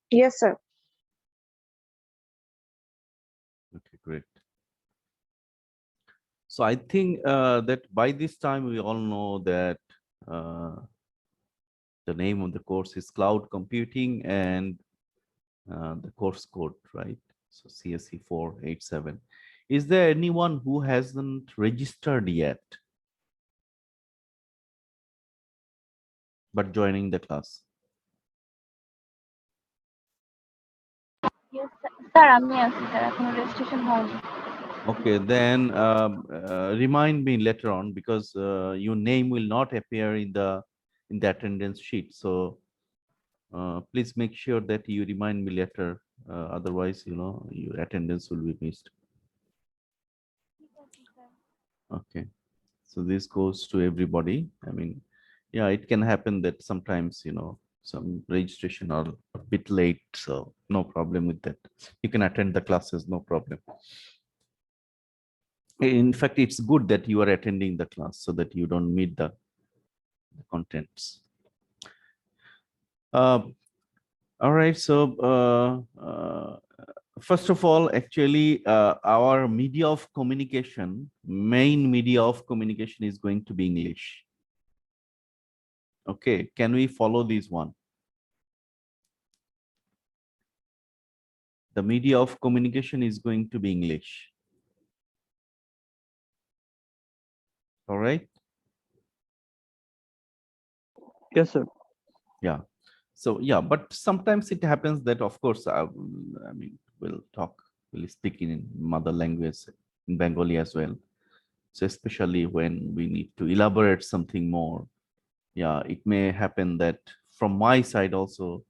Yes, sir. Okay, great. So I think that by this time we all know that uh, the name of the course is Cloud Computing and the course code, right? So CSE 487. Is there anyone who hasn't registered yet but joining the class? Yes, sir আমি আছি sir এখনো registration হয়নি। Okay, then remind me later on because your name will not appear in the attendance sheet. So please make sure that you remind me later. Otherwise, your attendance will be missed. Okay, so this goes to everybody. I mean, yeah, it can happen that sometimes some registration are a bit late, so no problem with that. You can attend the classes, no problem. In fact, it's good that you are attending the class so that you don't meet the contents. All right, so first of all, actually, our media of communication, main media of communication is going to be English. Okay, can we follow this one? The media of communication is going to be English. All right. Yes, sir. Yeah. So yeah, but sometimes it happens that, of course, I mean, we'll speak in mother language in Bengali as well. So especially when we need to elaborate something more, yeah, it may happen that from my side also,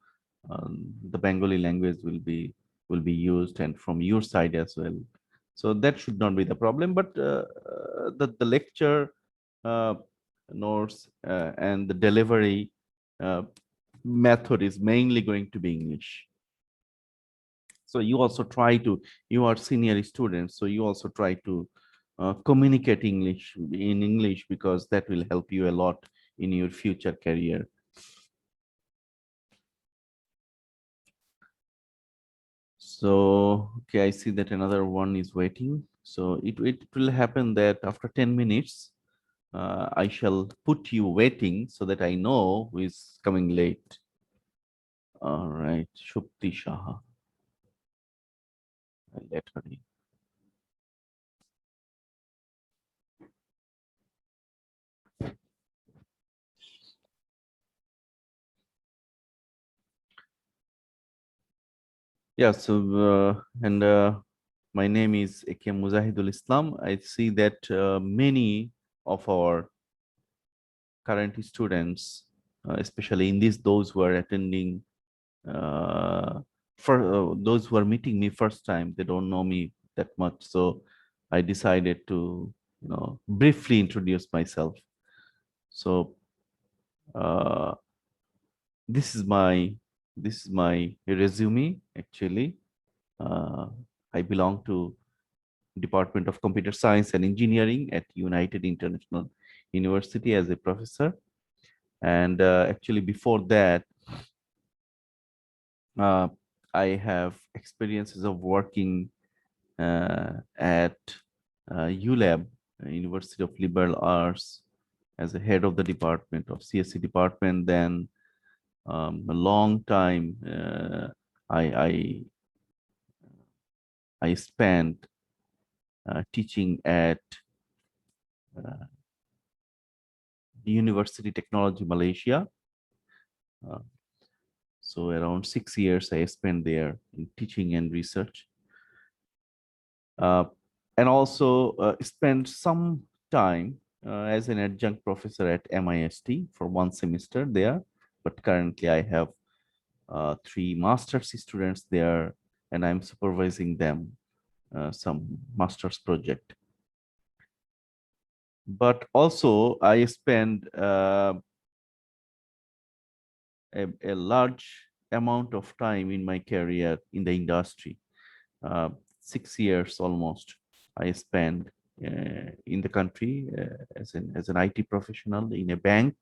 the Bengali language will be used, and from your side as well. So that should not be the problem. But the lecture uh, notes and the delivery uh, method is mainly going to be English. So you also try to, you are senior students, so you also try to communicate in English because that will help you a lot in your future career. So, okay, I see that another one is waiting. So it will happen that after 10 minutes, I shall put you waiting so that I know who is coming late. All right, Shukti Shaha. I'll let her in. Yeah, so and my name is Ekem Muzahidul Islam. I see that many of our current students, especially in those who are attending, for those who are meeting me first time, they don't know me that much. So I decided to, briefly introduce myself. So uh, this is my resume actually. I belong to Department of Computer Science and Engineering at United International University as a professor. And actually before that, I have experiences of working at ULab, University of Liberal Arts, as a head of the department of CSC department. Then a long time I spent teaching at University Technology Malaysia. So around 6 years I spent there in teaching and research. And also spent some time as an adjunct professor at MIST for 1 semester there. But currently I have 3 master's students there, and I'm supervising them some master's project. But also I spend a large amount of time in my career in the industry. 6 years almost I spent in the country as an IT professional in a bank,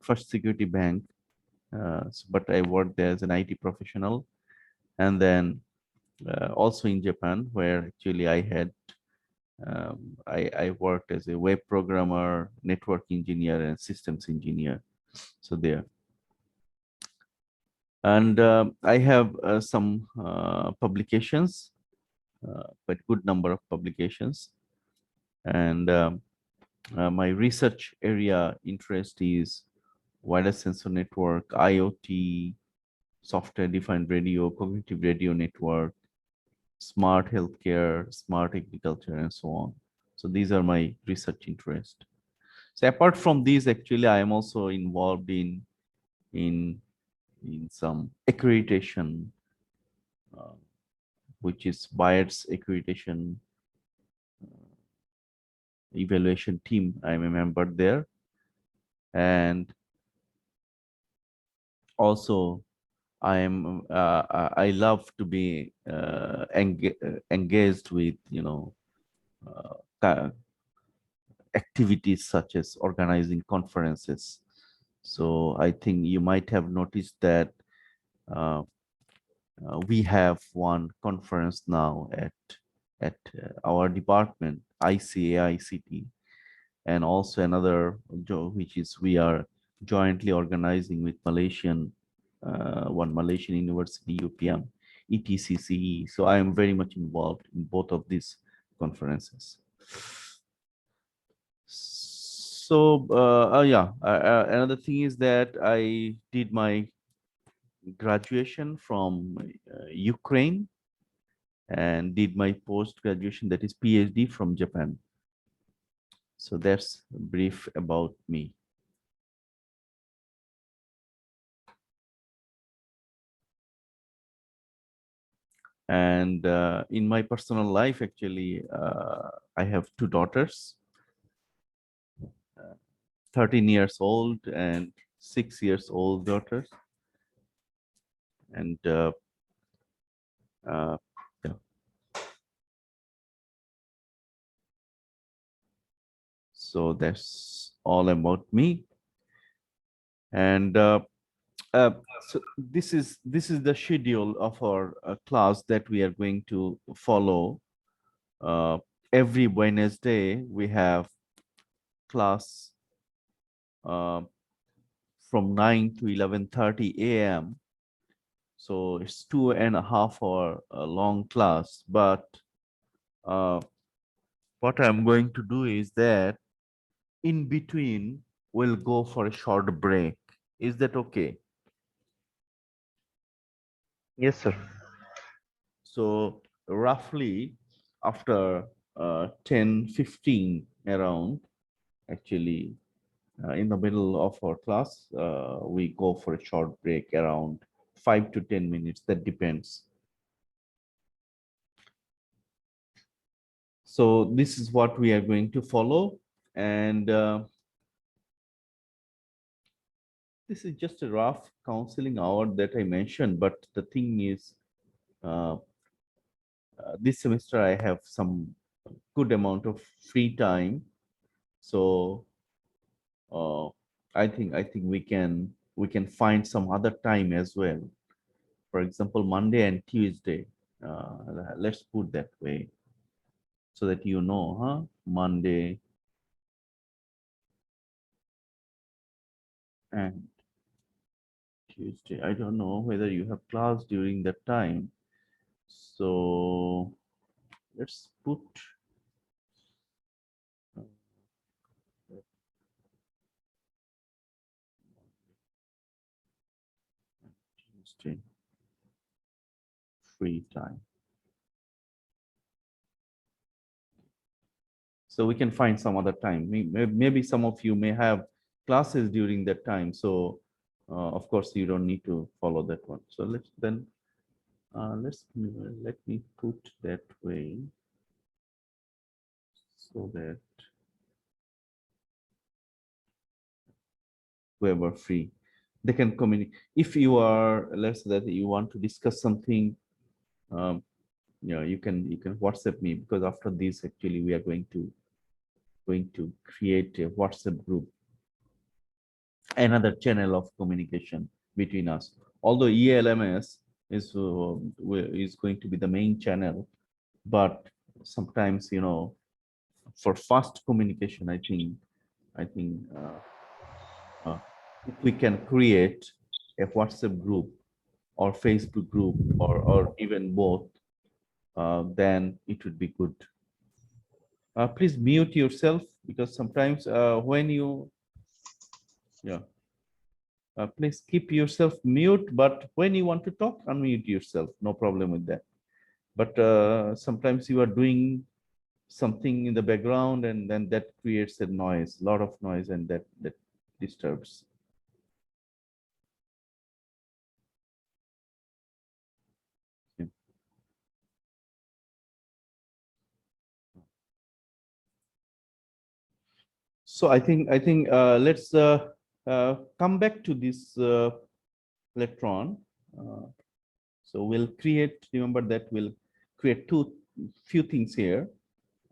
First Security Bank, But I worked there as an IT professional, and then also in Japan, where actually I worked as a web programmer, network engineer, and systems engineer. So there. And I have some publications, quite good number of publications. And my research area interest is wireless sensor network, IoT, software-defined radio, cognitive radio network, smart healthcare, smart agriculture, and so on. So these are my research interests. So apart from these, actually, I am also involved in some accreditation, which is BIATS accreditation evaluation team. I'm a member there, and also I love to be engaged with activities such as organizing conferences. So I think you might have noticed that uh, we have one conference now at our department, ICAICT, and also another which is we are jointly organizing with one Malaysian university, UPM, ETCCE. So I am very much involved in both of these conferences. So yeah, another thing is that I did my graduation from Ukraine and did my post-graduation, that is PhD, from Japan. So that's brief about me. And in my personal life, actually, I have two daughters, 13 years old and 6 years old daughters. And yeah. So that's all about me. And uh, so this is the schedule of our class that we are going to follow. Every Wednesday we have class uh, from 9 to 11:30 a.m. So it's 2.5 hour long class. But what I'm going to do is that in between we'll go for a short break. Is that okay? Yes, sir. So roughly after 10:15 around, actually in the middle of our class, we go for a short break around 5 to 10 minutes. That depends. So this is what we are going to follow. And this is just a rough counseling hour that I mentioned. But the thing is, uh, this semester I have some good amount of free time. So I think we can find some other time as well. For example, Monday and Tuesday. Let's put that way so that you know, huh? Monday and Tuesday. I don't know whether you have class during that time. So let's put uh, Tuesday free time. So we can find some other time. Maybe some of you may have classes during that time. So of course you don't need to follow that one. So let's then let me put that way so that whoever free, they can communicate. If you are, let's say that you want to discuss something, um, you can WhatsApp me, because after this actually we are going to create a WhatsApp group, another channel of communication between us. Although ELMS is going to be the main channel, but sometimes, you know, for fast communication, I think if we can create a WhatsApp group or Facebook group or even both, then it would be good. Please mute yourself, because sometimes when you, yeah, please keep yourself mute, but when you want to talk, unmute yourself, no problem with that. But sometimes you are doing something in the background, and then that creates a noise, lot of noise, and that disturbs. Yeah. So I think let's come back to this electron. Uh, so we'll create. Remember that we'll create few things here.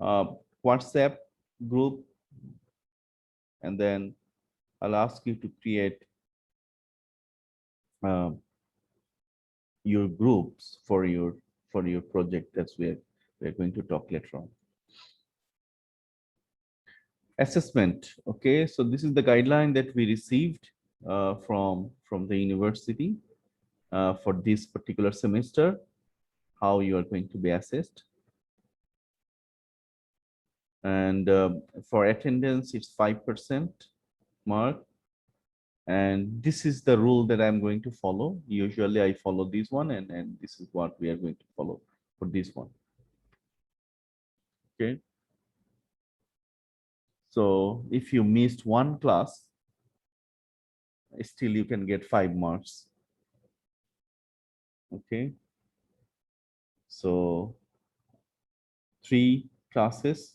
WhatsApp group, and then I'll ask you to create your groups for your project. That's where we're going to talk later on. Assessment. Okay, so this is the guideline that we received from the university for this particular semester, how you are going to be assessed. And for attendance, it's 5% mark. And this is the rule that I'm going to follow. Usually I follow this one, and this is what we are going to follow for this one. Okay. So if you missed one class, still you can get 5 marks. Okay. So 3 classes,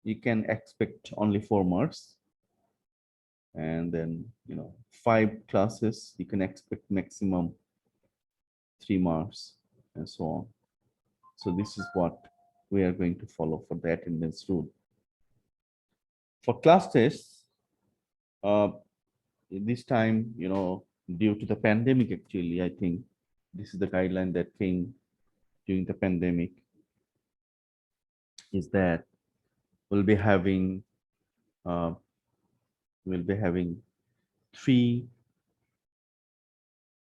you can expect only 4 marks. And then, you know, 5 classes, you can expect maximum 3 marks, and so on. So this is what we are going to follow for the attendance rule. For class tests, this time, you know, due to the pandemic, actually, I think this is the guideline that came during the pandemic, is that we'll be having uh, 3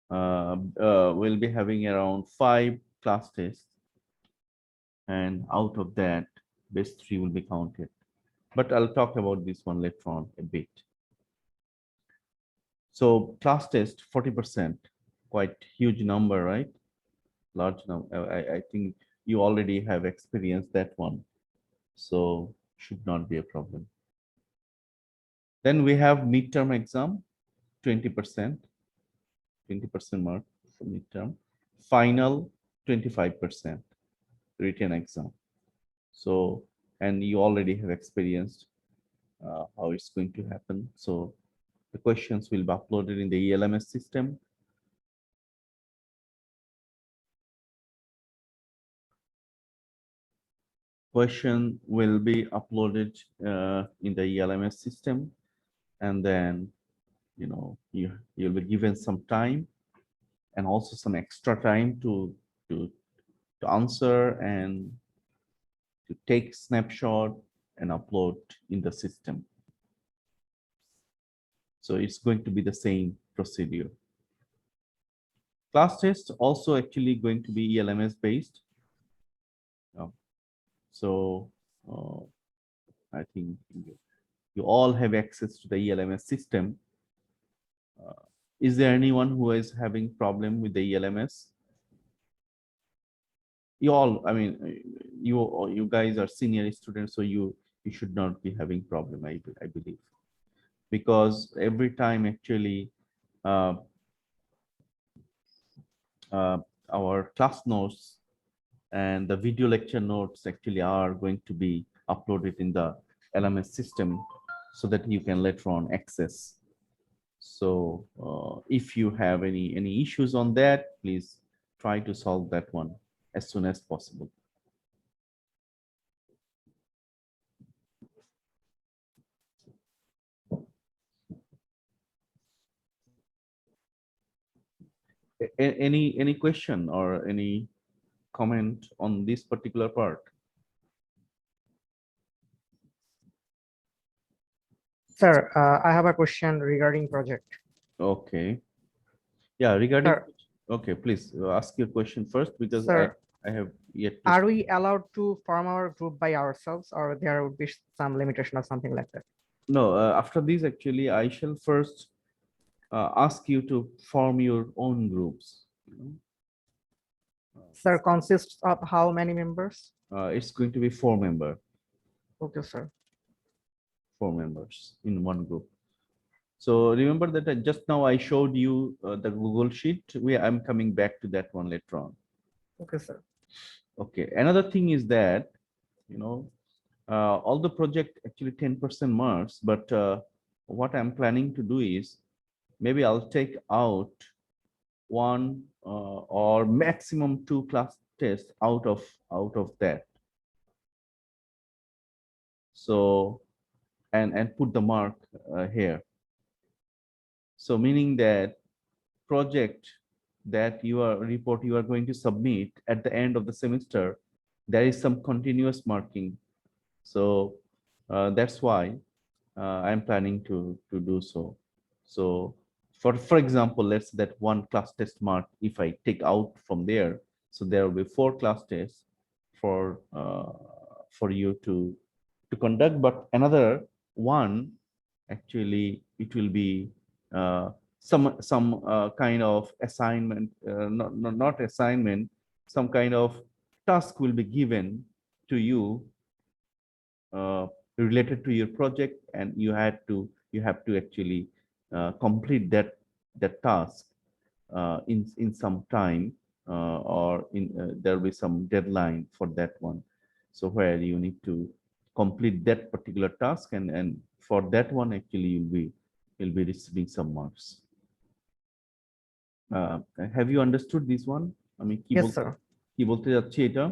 we'll be having around 5 class tests, and out of that, best 3 will be counted. But I'll talk about this one later on a bit. So class test 40%, quite huge number, right? Large number. I think you already have experienced that one, so should not be a problem. Then we have midterm exam, 20%, 20% mark for midterm. Final, 25% written exam. So, and you already have experienced how it's going to happen. So the questions will be uploaded in the ELMS system. Question will be uploaded in the ELMS system, and then, you know, you'll be given some time and also some extra time to answer and to take snapshot and upload in the system. So it's going to be the same procedure. Class test also actually going to be ELMS based. So I think you all have access to the ELMS system. Is there anyone who is having problem with the ELMS? You all, I mean, you guys are senior students, so you should not be having problem, I believe, because every time actually our class notes and the video lecture notes actually are going to be uploaded in the LMS system, so that you can later on access. So if you have any issues on that, please try to solve that one as soon as possible. Any question or any comment on this particular part? Sir, I have a question regarding project. Okay. Yeah, regarding, Sir, okay, please ask your question first because Sir, I have yet to. are we allowed to form our group by ourselves, or there would be some limitation or something like that? No, after this, actually, I shall first ask you to form your own groups. You know. Sir, consists of how many members? It's going to be 4 members. Okay, sir. 4 members in one group. So remember that just now I showed you the Google Sheet. I'm coming back to that one later on. Okay, sir. Okay. Another thing is that, you know, all the project actually 10% marks, but what I'm planning to do is maybe I'll take out 1 or maximum 2 class tests out of that. So and put the mark here. So meaning that project that you are going to submit at the end of the semester, there is some continuous marking. So that's why I'm planning to do so. So for example, let's say that 1 class test mark, if I take out from there, so there will be 4 class tests for you to conduct, but another one, actually it will be some kind of assignment, not assignment, some kind of task will be given to you related to your project, and you have to actually complete that task in some time, or there will be some deadline for that one. So where you need to complete that particular task, and for that one actually you'll be receiving some marks. Have you understood this one? আমি Yes, sir. কি বলতে যাচ্ছি এটা?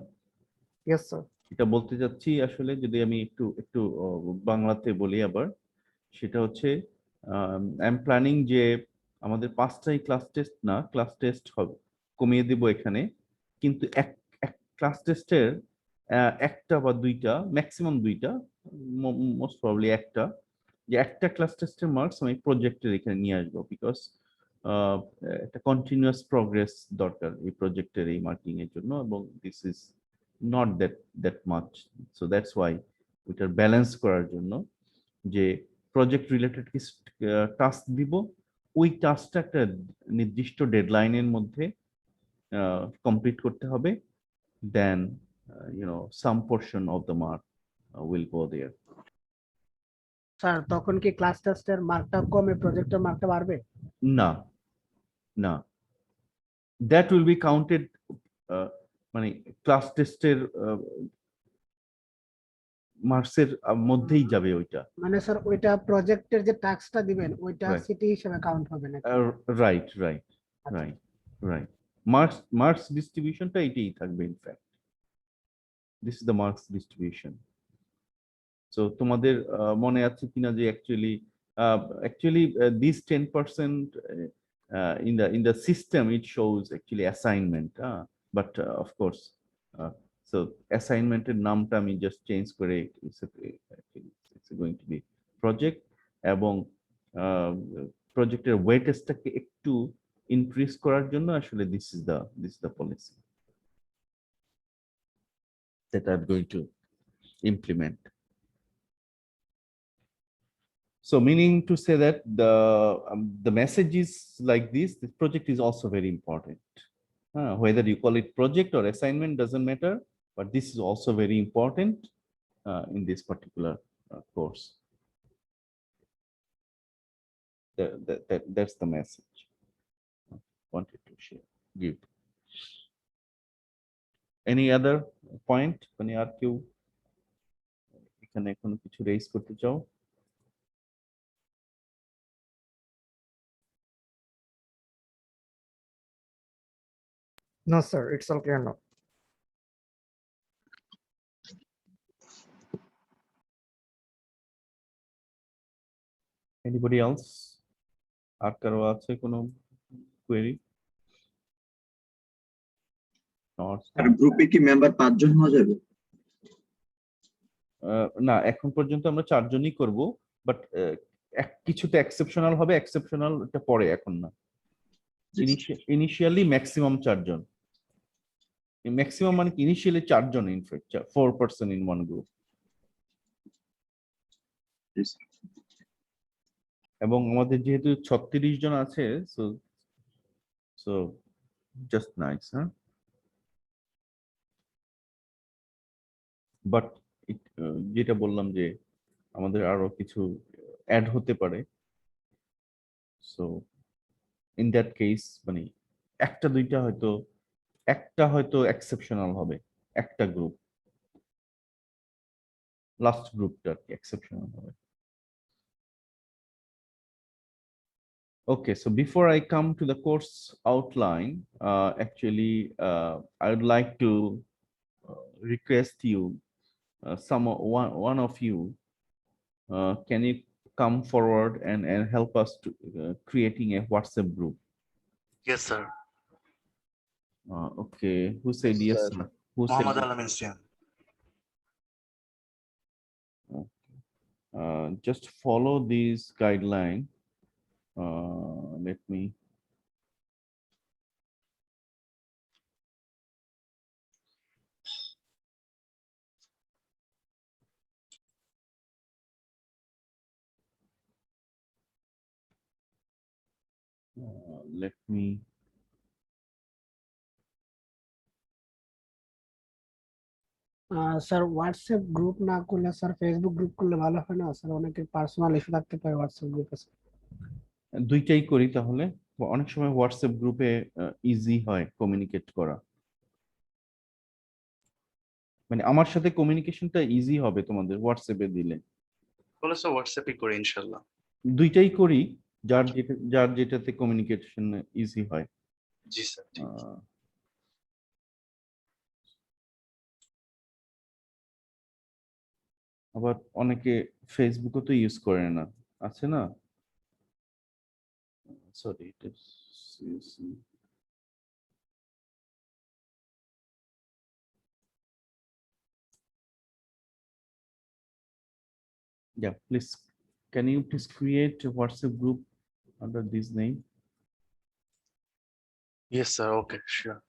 Yes, sir. এটা বলতে যাচ্ছি আসলে, যদি আমি একটু একটু বাংলাতে বলি আবার, সেটা হচ্ছে আই এম প্ল্যানিং যে আমাদের 5টাই ক্লাস টেস্ট না, ক্লাস টেস্ট হবে কমিয়ে দেব এখানে, কিন্তু এক ক্লাস টেস্টের 1টা বা 2টা, ম্যাক্সিমাম 2টা, মোস্ট প্রবাবলি একটা, যে একটা ক্লাস টেস্টের মার্কস আমি প্রজেক্টের এখানে নিয়ে আসবো, বিকজ একটা কন্টিনিউয়াস প্রগ্রেস দরকার এই প্রজেক্টের এই মার্কিং এর জন্য, এবং this is not that much. So that's why ওইটার ব্যালেন্স করার জন্য যে প্রজেক্ট রিলেটেড টাস্ক দিব, ওই টাস্কটা একটা নির্দিষ্ট ডেডলাইনের মধ্যে কমপ্লিট করতে হবে, দেন some portion of the mark will go there. Sir তখন কি ক্লাস টেস্টের মার্কটা কমে প্রজেক্টের মার্কটা বাড়বে? না, না, that will be counted মানে ক্লাস টেস্টের মার্কসের মধ্যেই যাবে ওইটা। মানে স্যার ওইটা প্রজেক্টের যে টাস্কটা দিবেন ওইটা Right. সিটি হিসেবে কাউন্ট হবে না? Right, right, right, right. Marks ডিস্ট্রিবিউশনটা এটাই থাকবে, in fact this is the marks distribution. So তোমাদের মনে আছে কিনা যে actually this 10% in the system it shows actually assignment, but of course so assignment এর নামটা আমি just change করে it's going to be project, এবং প্রজেক্টের ওয়েটেজটাকে একটু ইনক্রিজ করার জন্য আসলে this is the policy that I'm going to implement. So meaning to say that the message is like this project is also very important. Whether you call it project or assignment doesn't matter, but this is also very important in this particular course. That's the message I wanted to give. Any other point? Any আর কেউ এখানে কোনো কিছু raise করতে চাও? No, sir. It's all clear now. Anybody else? আর কারো আছে কোনো query? Not আর গ্রুপে কি মেম্বার 5 জন হওয়া যাবে? না, এখন পর্যন্ত আমরা 4 জনই করব, বাট কিছুতে এক্সেপশনাল হবে, এক্সেপশনালটা পরে, এখন না। ইনিশিয়ালি ম্যাক্সিমাম 4 জন, ম্যাক্সিমাম মানে কি ইনিশিয়ালি 4 জন, in fact 4 person in one group. এবং আমাদের যেহেতু 36 জন আছে, সো সো জাস্ট নাইস, হ্যাঁ। বাট যেটা বললাম যে আমাদের আরো কিছু অ্যাড হতে পারে, সো ইন দ্যাট কেস মানে একটা হয়তো এক্সেপশনাল হবে, একটা গ্রুপ, লাস্ট গ্রুপটা আর কি এক্সেপশনাল হবে। Okay, so before I come to the course outline, actually, I would like to request you, one of you, can you come forward and help us to creating a WhatsApp group? Yes, sir. Okay, who said yes, Sir. sir? Who said Mohammed yes? Alamin Siam. Just follow these guideline. Let me. Let me. Sir WhatsApp group না করলে sir Facebook group করলে ভালো হয় না sir? অনেকের personal issue থাকতে পারে WhatsApp গ্রুপে। দুইটাই করি তাহলে, অনেক সময় হোয়াটসঅ্যাপ গ্রুপে ইজি হয় কমিউনিকেট করা, মানে আমার সাথে কমিউনিকেশনটা ইজি হবে তোমাদের হোয়াটসঅ্যাপে দিলে। বলে স্যার হোয়াটসঅ্যাপই করি ইনশাআল্লাহ। দুইটাই করি, যার যেটাতে কমিউনিকেশন ইজি হয়। জি স্যার। আবার অনেকে ফেসবুকও তো ইউজ করে না, আছে না? সরি, এটা yeah, please, can you please create a WhatsApp group under this name? Yes, sir. Okay, sure.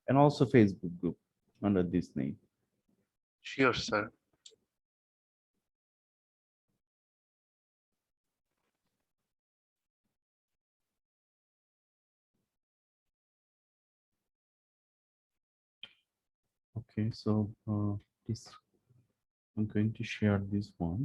And also Facebook group under this name. Sure, sir. Okay, so this, I'm going to share this one.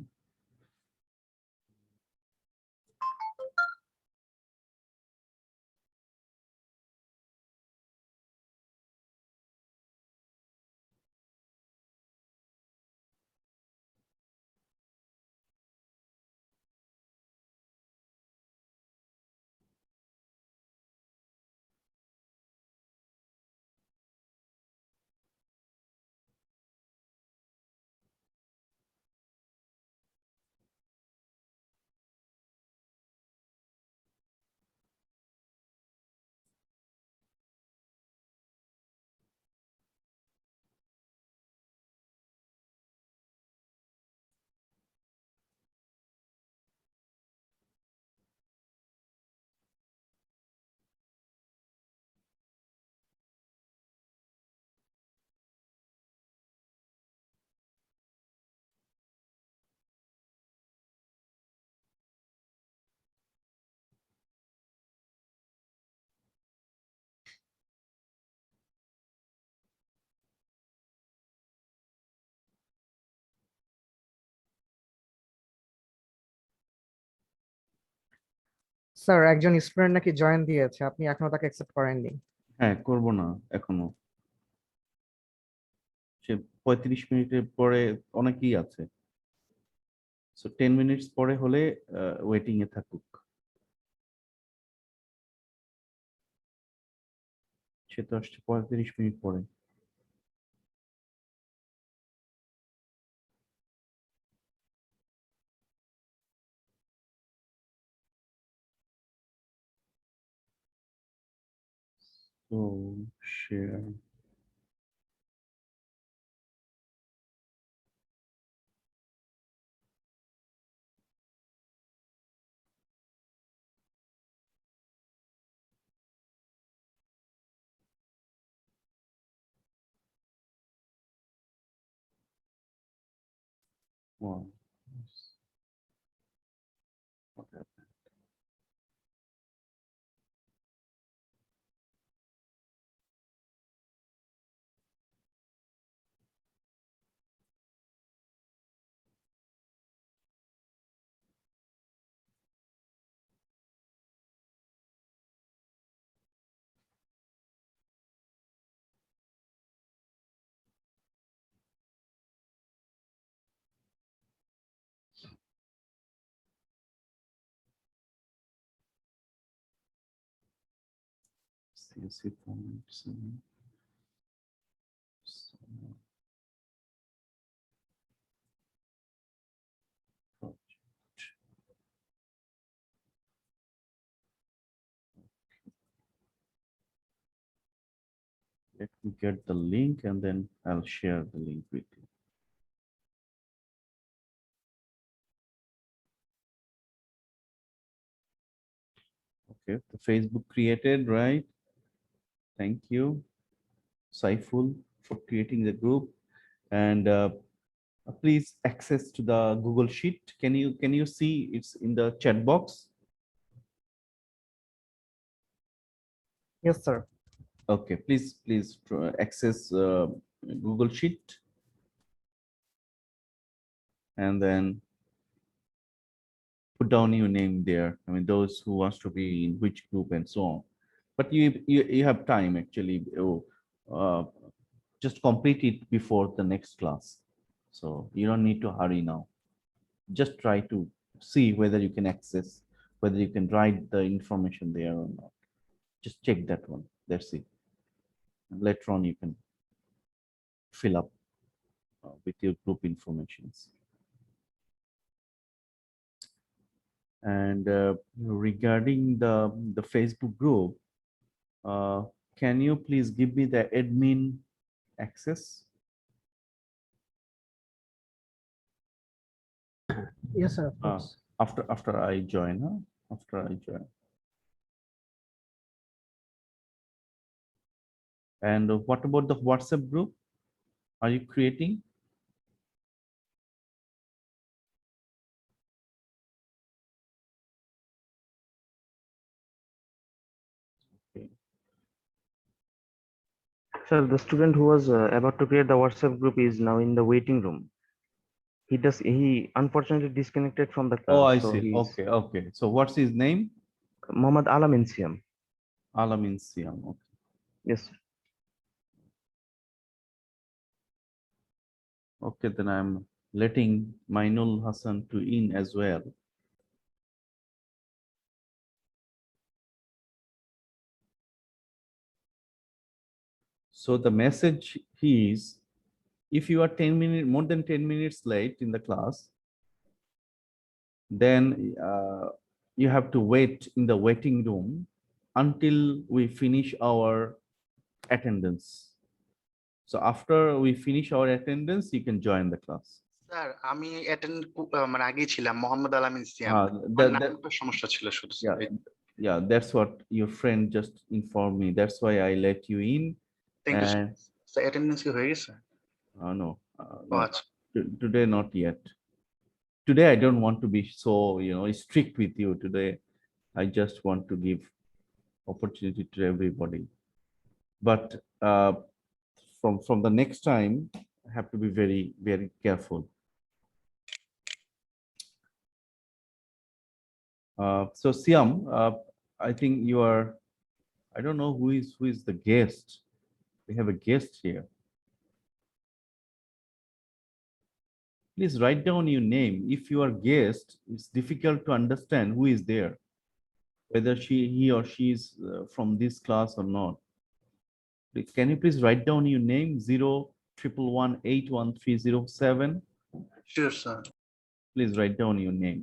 Sir একজন student নাকি join দিয়েছে, আপনি এখনো তাকে accept করেননি। হ্যাঁ, করব না এখনো, সে 35 মিনিটের পরে অনেকেই আছে, সো 10 মিনিটস পরে হলে ওয়েটিং এ থাকুক। সে তো আসছে 35 মিনিট পরে। So share. Wow. What happened? CSC comments. Project. Let me get the link and then I'll share the link with you. Okay, the Facebook created, right? Thank you, Saiful, for creating the group. And please access to the Google Sheet. Can you see it's in the chat box? Yes, sir. Okay, please access Google Sheet and then put down your name there. I mean, those who wants to be in which group and so on. But you have time actually. Uh, just complete it before the next class. So you don't need to hurry now. Just try to see whether you can access, whether you can write the information there or not. Just check that one. That's it. And later on, you can fill up with your group informations. And regarding the Facebook group, can you please give me the admin access? Yes, sir. Of course. After I join, huh? After I join. And what about the WhatsApp group? Are you creating? Okay. Sir, the student who was about to create the WhatsApp group is now in the waiting room. He unfortunately disconnected from the Oh, class. I So see. he's Okay, okay. So what's his name? Mohammad Alamin Siam. Alamin Siam. Okay. Yes, sir. Okay, then I'm letting Mainul Hassan to in as well. So the message is, if you are 10 minutes, more than 10 minutes late in the class, then you have to wait in the waiting room until we finish our attendance. So after we finish our attendance, you can join the class. Sir আমি attend মানে আগেই ছিলাম মোহাম্মদ আলামিন সিয়াম That, নামটা সমস্যা ছিল শুধু yeah, yeah, that's what your friend just informed me. That's why I let you in. Thank you And sir attendance কি হয়ে গেছে no, ও no, আচ্ছা today not yet. Today I don't want to be so strict with you. Today I just want to give opportunity to everybody. But from the next time, I have to be very, very careful. So Siam, I think you are, I don't know who is the guest. We have a guest here. Please write down your name. If you are guest, it's difficult to understand who is there, whether he or she is from this class or not. Can you please write down your name? 011181307. Sure sir Please write down your name.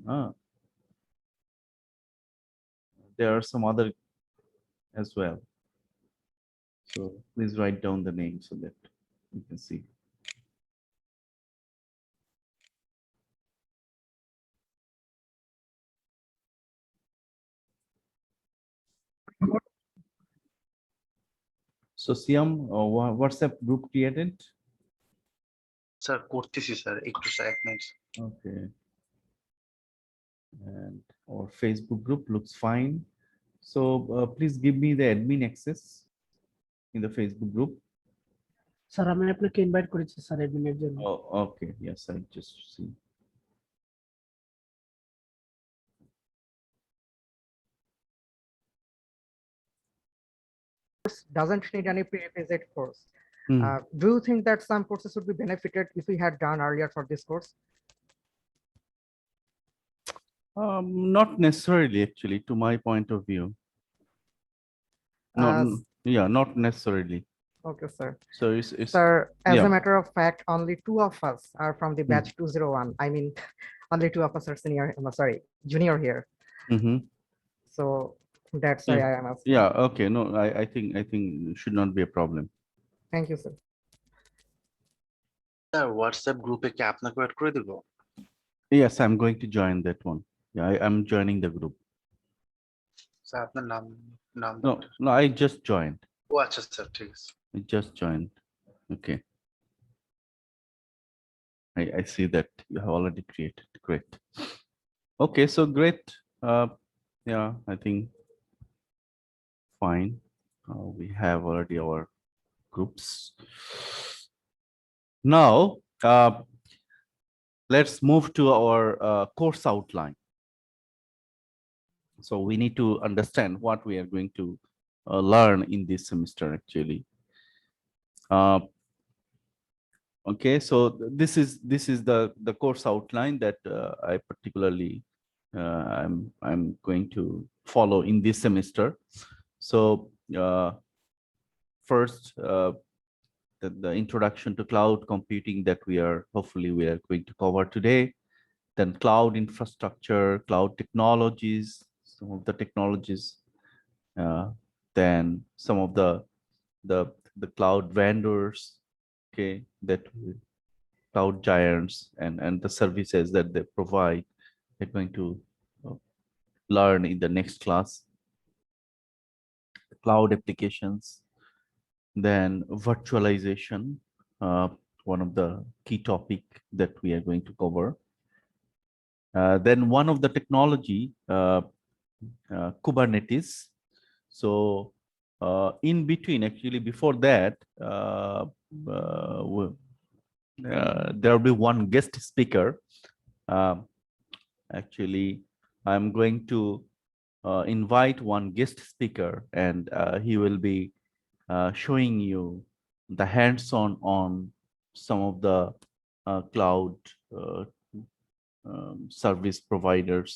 There are some other as well. So please write down the name so that you can see. So Siam, WhatsApp group created. Sir করতেছি sir একটু sir 1 minute. Okay. And our Facebook group looks fine. So please give me the admin access in the Facebook group. Sir আমি আপনাকে invite করেছি sir অ্যাডমিনের জন্য। Oh, okay. Yes, I just see. Doesn't need any prerequisite course. Hmm. Do you think that some courses would be benefited if we had done earlier for this course? Not necessarily, actually, to my point of view. Not, Uh, yeah, not necessarily. Okay, sir. So it's Sir, as yeah. a matter of fact, only 2 of us are from the Hmm. batch 201. I mean, only 2 of us are junior here. Mhm. So that's why Yeah. I am asking. Yeah, okay. No, I think it should not be a problem. Thank you, sir. Sir WhatsApp গ্রুপে কি আপনাকে add করে দিব? Yes, I'm going to join that one. Yeah, I'm joining the group. Sir আপনার নাম নাম No, I just joined. ও আচ্ছা sir ঠিক আছে। I just joined. Okay. I see that you have already created. Great. Okay, so great. Yeah, I think fine. We have already our groups. Now, let's move to our course outline. So we need to understand what we are going to learn in this semester, actually. Okay, so this is the course outline that I particularly I'm going to follow in this semester. So first, the introduction to cloud computing that we are going to cover today. Then cloud infrastructure, cloud technologies, some of the technologies. Then some of the cloud vendors, okay, that cloud giants and the services that they provide. They're going to learn in the next class. Cloud applications, then virtualization, one of the key topic that we are going to cover. Then one of the technology, Kubernetes. So in between, actually, before that, there will be one guest speaker. Actually, I'm going to invite one guest speaker, and he will be showing you the hands-on on some of the cloud service providers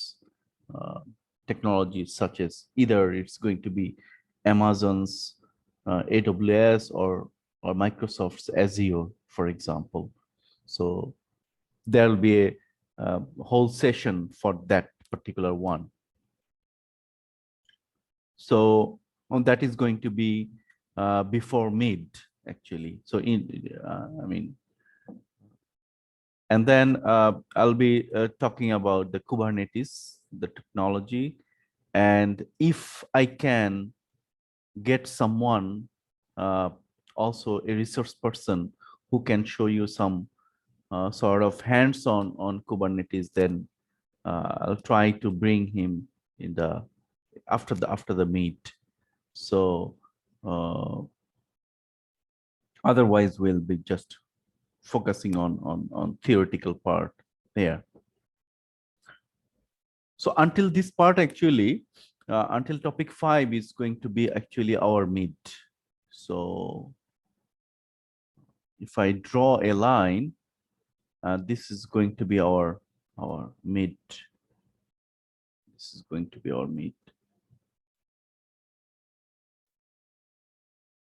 technologies, such as either it's going to be Amazon's AWS or Microsoft's Azure, for example. So there'll be a whole session for that particular one. So that is going to be before mid, actually. So I mean, and then I'll be talking about the Kubernetes, the technology, and if I can get someone, also a resource person who can show you some sort of hands-on on Kubernetes, then I'll try to bring him in the after the meet. So otherwise we'll be just focusing on theoretical part there. So until this part, actually, until topic 5 is going to be actually our meet. So if I draw a line, this is going to be our meet. This is going to be our meet.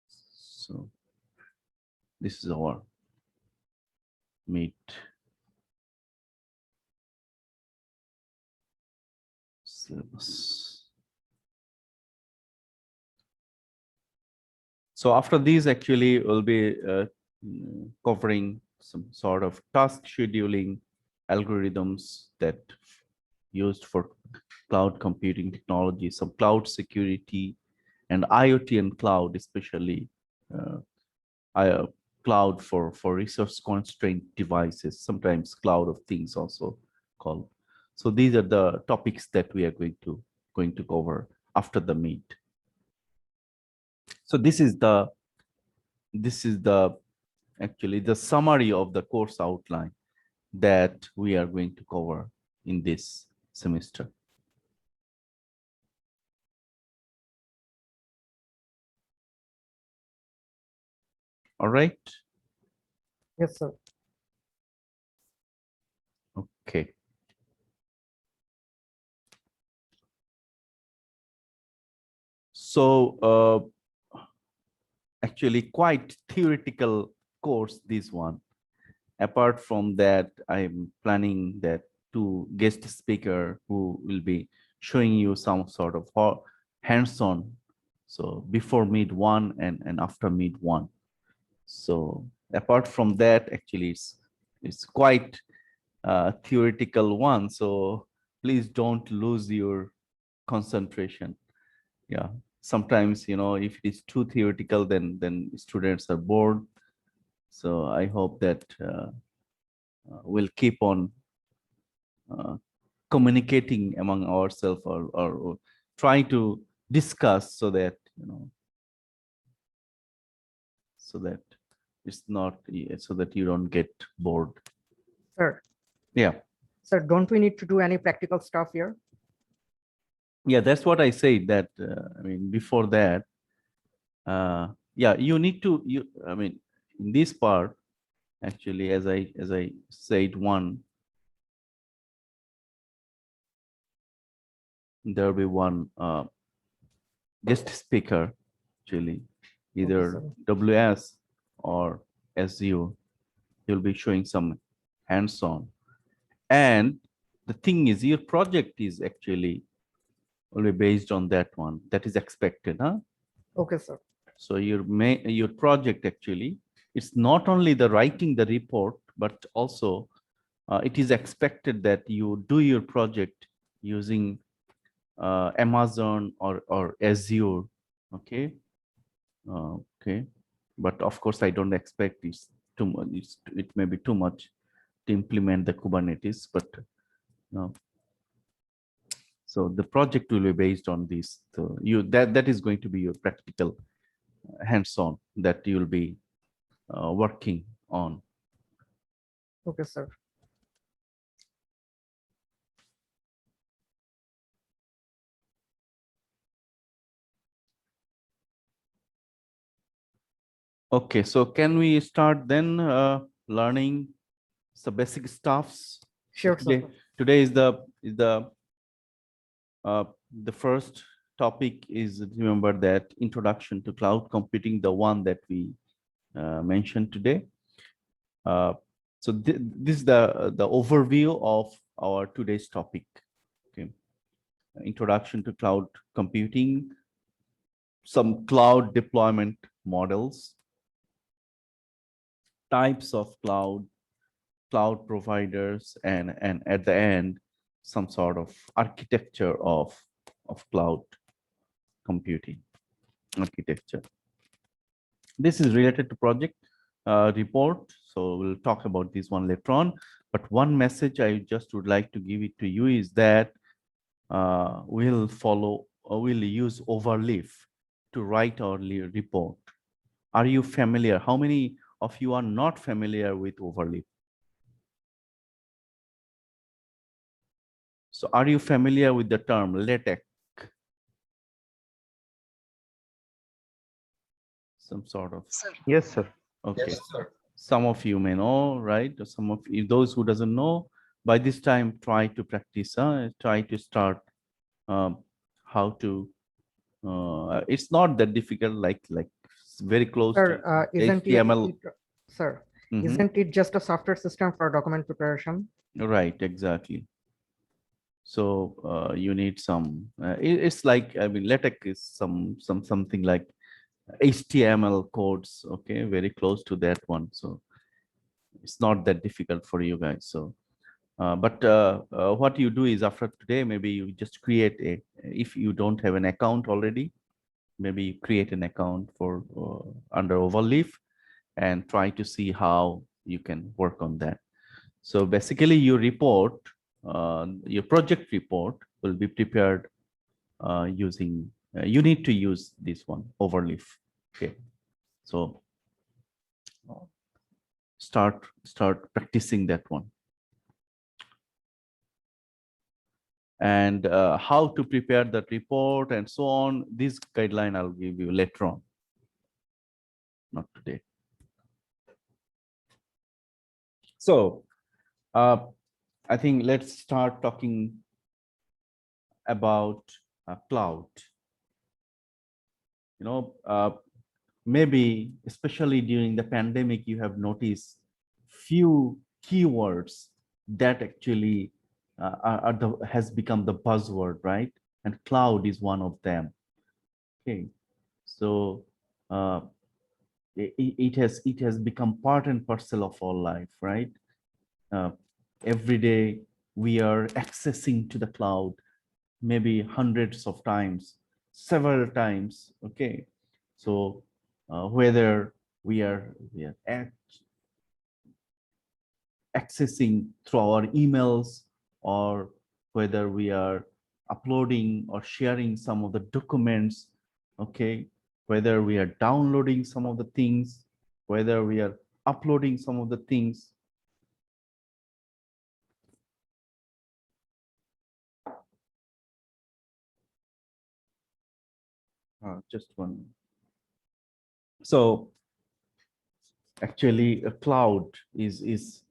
So this is our meet. Syllabus. So after these, actually, we'll be covering some sort of task scheduling algorithms that used for cloud computing technology, some cloud security, and IoT and cloud, especially cloud for resource constrained devices, sometimes cloud of things also called. So these are the topics that we are going to cover after the meet. So this is the actually the summary of the course outline that we are going to cover in this semester. All right. Yes, sir. Okay. So actually quite theoretical course, this one. Apart from that, I'm planning that 2 guest speaker who will be showing you some sort of hands-on. So before meet 1 and after meet 1. So apart from that, actually it's quite theoretical one. So please don't lose your concentration. Yeah. Sometimes, if it is too theoretical, then students are bored. So I hope that we'll keep on communicating among ourselves or try to discuss so that it's not so that you don't get bored. Sir, Yeah. sir, don't we need to do any practical stuff here? Yeah, that's what I said, that I mean, before that, yeah, you need to, I mean, in this part, actually, as I said, there'll be one guest speaker, actually, either sir. WS or SU. You'll be showing some hands-on. And the thing is, your project is actually only based on that one. That is expected, huh? Okay, sir. So your project, actually, it's not only the writing the report, but also it is expected that you do your project using Amazon or Azure. Okay. Okay. But of course, I don't expect this too much. It may be too much to implement the Kubernetes, but no. So the project will be based on this. So that is going to be your practical hands-on that you'll be working on. Okay, sir. Okay, so can we start then learning some basic stuffs? Sure, sir. Today is the first topic is, remember, that introduction to cloud computing, the one that we mentioned today. So this is the overview of our today's topic. Okay, introduction to cloud computing, some cloud deployment models, types of cloud providers, and at the end, some sort of architecture of cloud computing architecture. This is related to project report, so we'll talk about this one later on. But one message I just would like to give it to you is that we'll use Overleaf to write our report. Are you familiar? How many of you are not familiar with Overleaf? So are you familiar with the term LaTeX? Some sort of. Yes, sir. Okay. Yes, sir. Some of you may know, right? Some of you, those who doesn't know, by this time, try to practice, try to start how to, it's not that difficult, like very close to Sir, isn't HTML. Sir, Mhm. isn't it just a software system for document preparation? Right, exactly. So you need some, it's like, I mean, LaTeX is something like HTML codes, okay, very close to that one. So it's not that difficult for you guys. So, but what you do is after today, maybe you just create if you don't have an account already, maybe you create an account for under Overleaf and try to see how you can work on that. So basically your report, your project report will be prepared using, you need to use this one, Overleaf. Okay. So start practicing that one. And how to prepare that report and so on, this guideline I'll give you later on, not today. So I think let's start talking about cloud. You know, maybe especially during the pandemic, you have noticed few keywords that actually has become the buzzword, right? And cloud is one of them. Okay, so it has become part and parcel of our life, right? Every day we are accessing to the cloud, maybe hundreds of times, several times. Okay, so whether we are accessing through our emails, or whether we are uploading or sharing some of the documents, okay, whether we are downloading some of the things, whether we are uploading some of the things. Just one. So actually a cloud is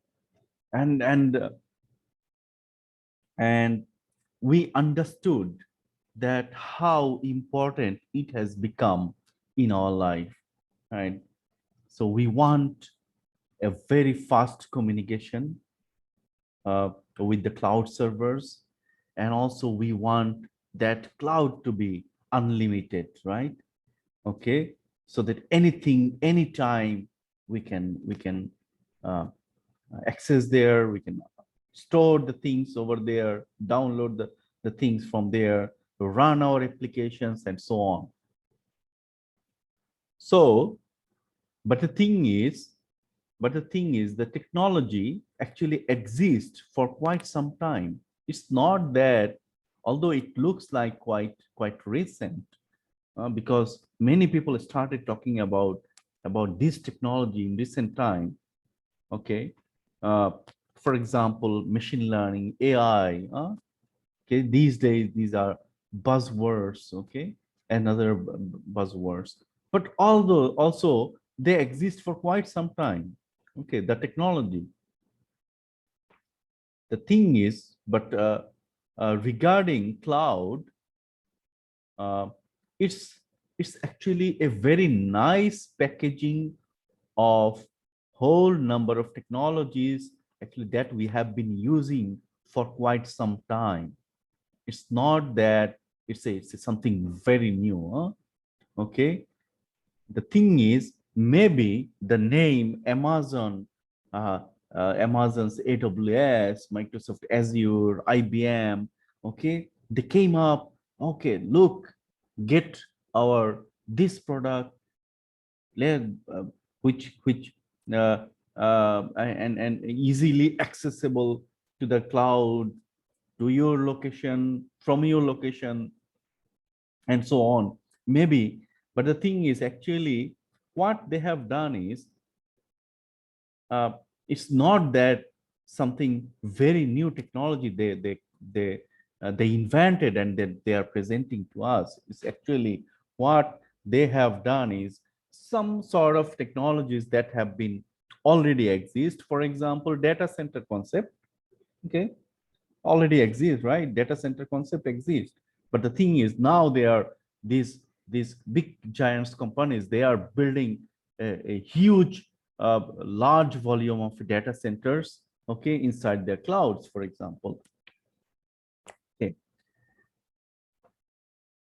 and we understood that how important it has become in our life, right? So we want a very fast communication with the cloud servers, and also we want that cloud to be unlimited, right? Okay, so that anything, anytime we can access there, we can store the things over there, download the things from there, run our applications and so on. So, but the thing is the technology actually exists for quite some time. It's not that, although it looks like quite recent, because many people started talking about this technology in recent time. Okay, for example, machine learning, AI. Okay, these days these are buzzwords. Okay, and other buzzwords. But although also they exist for quite some time. Okay, the technology. The thing is, but regarding cloud, it's actually a very nice packaging of whole number of technologies actually that we have been using for quite some time. It's not that it's something very new. Okay, the thing is, maybe the name Amazon, Amazon's AWS, Microsoft Azure, IBM, okay, they came up, okay, look, get our this product, which and easily accessible to the cloud, to your location, from your location, and so on. Maybe, but the thing is actually what they have done is it's not that something very new technology they invented and that they are presenting to us. It's actually what they have done is some sort of technologies that have been already exist. For example, data center concept, okay, already exists, right? Data center concept exists. But the thing is, now they are these big giants companies, they are building a huge large volume of data centers, okay, inside their clouds, for example. Okay,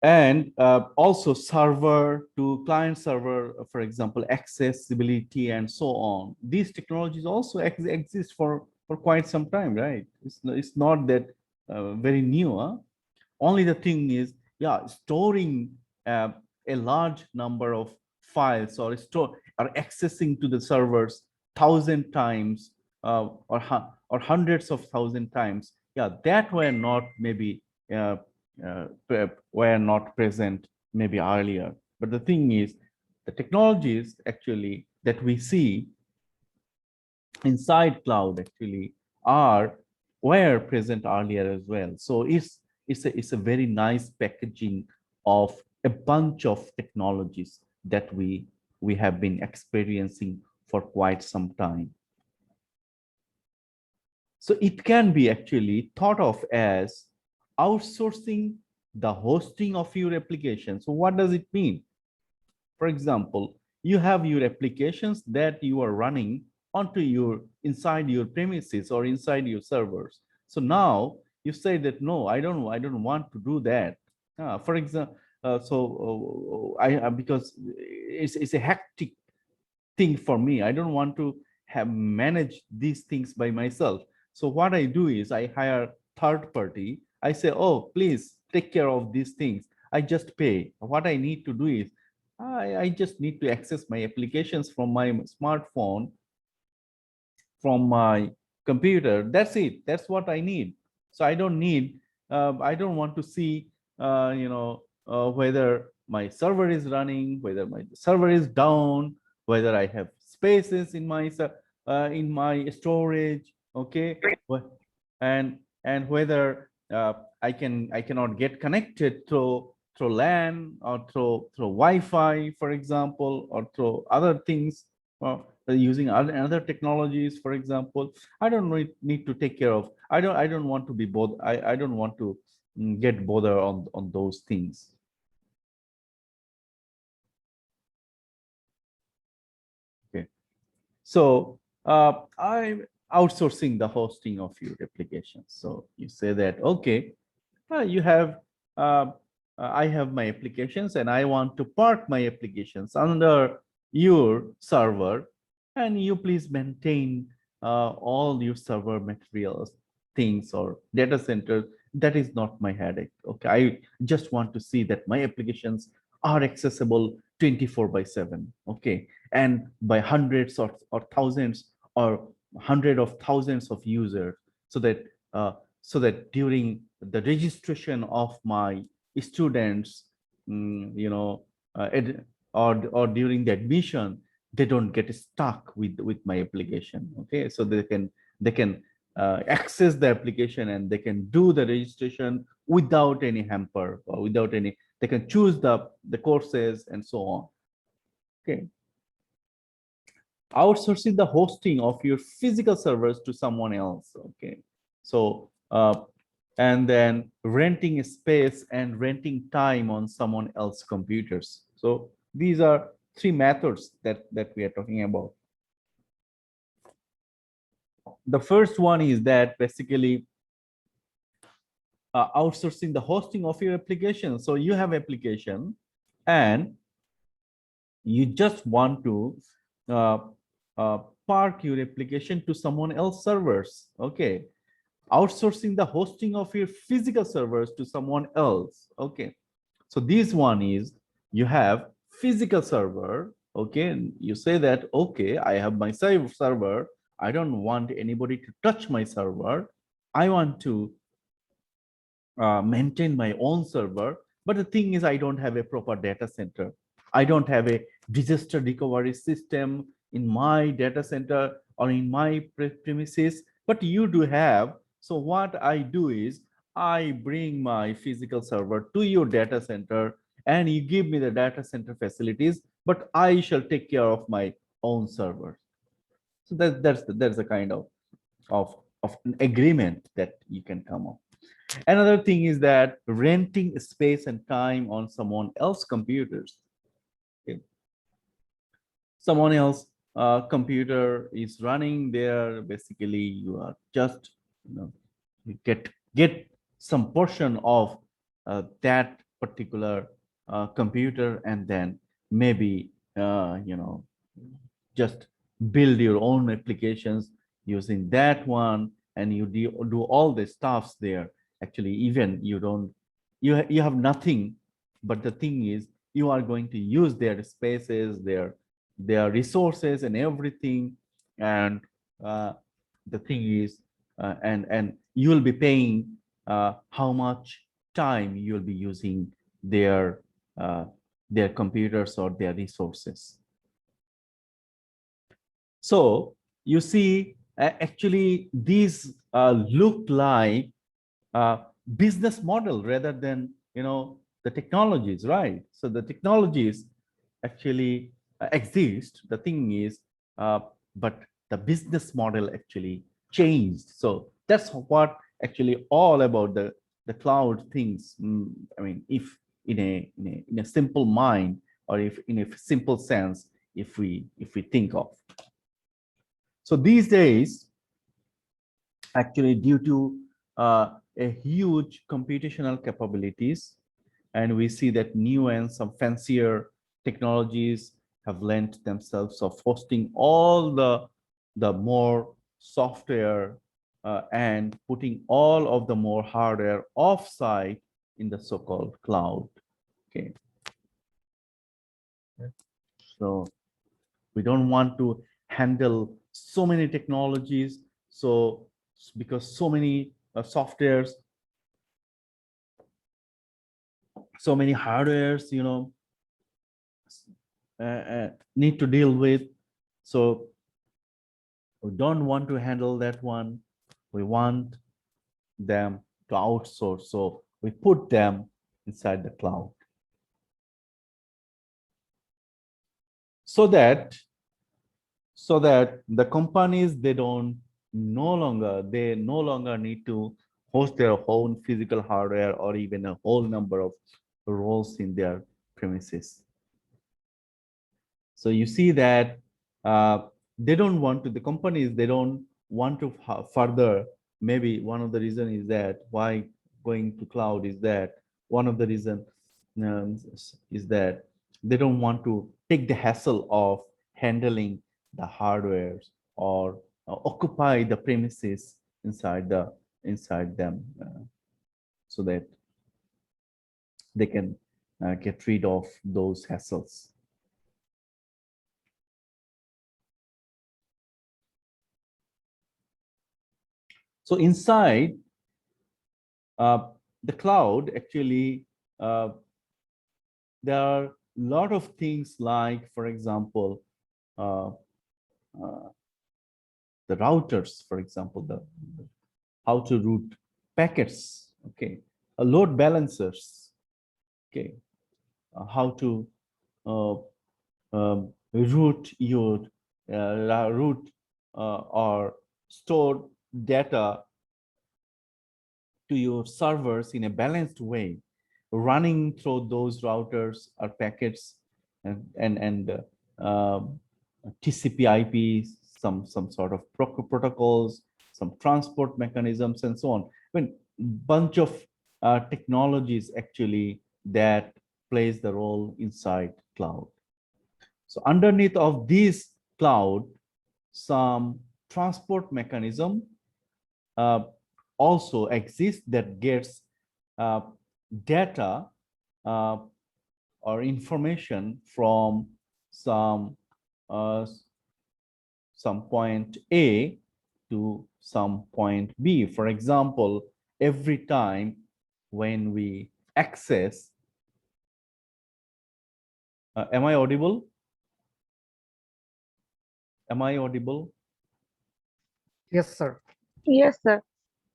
And also server to client server, for example, accessibility and so on. These technologies also exist for quite some time, right? It's not that very new. Huh? Only the thing is, yeah, storing a large number of files or accessing to the servers 1,000 times or hundreds of thousand times. Yeah, that were not maybe were not present maybe earlier. But the thing is, the technologies actually that we see inside cloud were present earlier as well. So it's a very nice packaging of a bunch of technologies that we have been experiencing for quite some time. So it can be actually thought of as outsourcing the hosting of your application. So what does it mean? For example, you have your applications that you are running inside your premises or inside your servers. So now you say that no, I don't want to do that. For example, because it's a hectic thing for me. I don't want to manage these things by myself. So what I do is I hire third party. I say, oh, please take care of these things. I just pay. What I need to do is I just need to access my applications from my smartphone, from my computer. That's it. That's what I need. So I don't need, I don't want to see, whether my server is running, whether my server is down, whether I have spaces in my storage, okay, and whether I cannot get connected through LAN or through Wi-Fi, for example, or through other things, using other technologies, for example. I don't need to take care of. I don't want to be bothered. I don't want to get bothered on those things. Okay, so I'm outsourcing the hosting of your applications. So you say that, okay, you have I have my applications and I want to park my applications under your server, and you please maintain all your server materials, things, or data centers. That is not my headache. Okay, I just want to see that my applications are accessible 24/7. Okay, and by hundreds or thousands or hundred of thousands of users, so that during the registration of my students, or during the admission, they don't get stuck with my application. Okay, so they can access the application and they can do the registration without any hamper or without any. They can choose the courses and so on. Okay. Outsourcing the hosting of your physical servers to someone else. Okay, so and then renting space and renting time on someone else's computers. So these are three methods that we are talking about. The first one is that basically outsourcing the hosting of your application. So you have application and you just want to park your application to someone else's servers. Okay, outsourcing the hosting of your physical servers to someone else. Okay, so this one is you have physical server. Okay, and you say that, okay, I have my server. I don't want anybody to touch my server. I want to maintain my own server. But the thing is, I don't have a proper data center. I don't have a disaster recovery system in my data center or in my premises, but you do have. So what I do is I bring my physical server to your data center and you give me the data center facilities, but I shall take care of my own server. So that's the kind of an agreement that you can come up. Another thing is that renting space and time on someone else's computers. Okay. Someone else computer is running there. Basically, you are just you get some portion of that particular computer, and then maybe just build your own applications using that one, and you do all the stuffs there. Actually, even you have nothing, but the thing is you are going to use their spaces, their resources and everything. And the thing is, and you will be paying how much time you will be using their computers or their resources. So you see, actually, these look like business model rather than the technologies, right? So the technologies actually exist. The thing is, but the business model actually changed. So that's what actually all about the cloud things. I mean, if in a simple mind, or if in a simple sense, if we think of. So these days, actually, due to a huge computational capabilities, and we see that new and some fancier technologies have lent themselves of hosting all the more software and putting all of the more hardware offsite in the so-called cloud. Okay. So we don't want to handle so many technologies. So because so many softwares, so many hardwares, need to deal with. So we don't want to handle that one. We want them to outsource. So we put them inside the cloud. So that the companies, they no longer need to host their own physical hardware or even a whole number of roles in their premises. So you see that they don't want to, the companies, they don't want to further. Maybe one of the reason is that why going to cloud is that one of the reason is that they don't want to take the hassle of handling the hardware or occupy the premises inside them, so that they can get rid of those hassles. So inside the cloud, actually, there are a lot of things like, for example, the routers, for example, how to route packets, okay, load balancers, okay, how to route your or store data to your servers in a balanced way, running through those routers or packets and TCP/IP, some sort of protocols, some transport mechanisms, and so on. I mean, bunch of technologies actually that plays the role inside cloud. So underneath of this cloud, some transport mechanism also exists that gets data or information from some point A to some point B. For example, every time when we access, am I audible? Am I audible? Yes, sir. Yes, sir.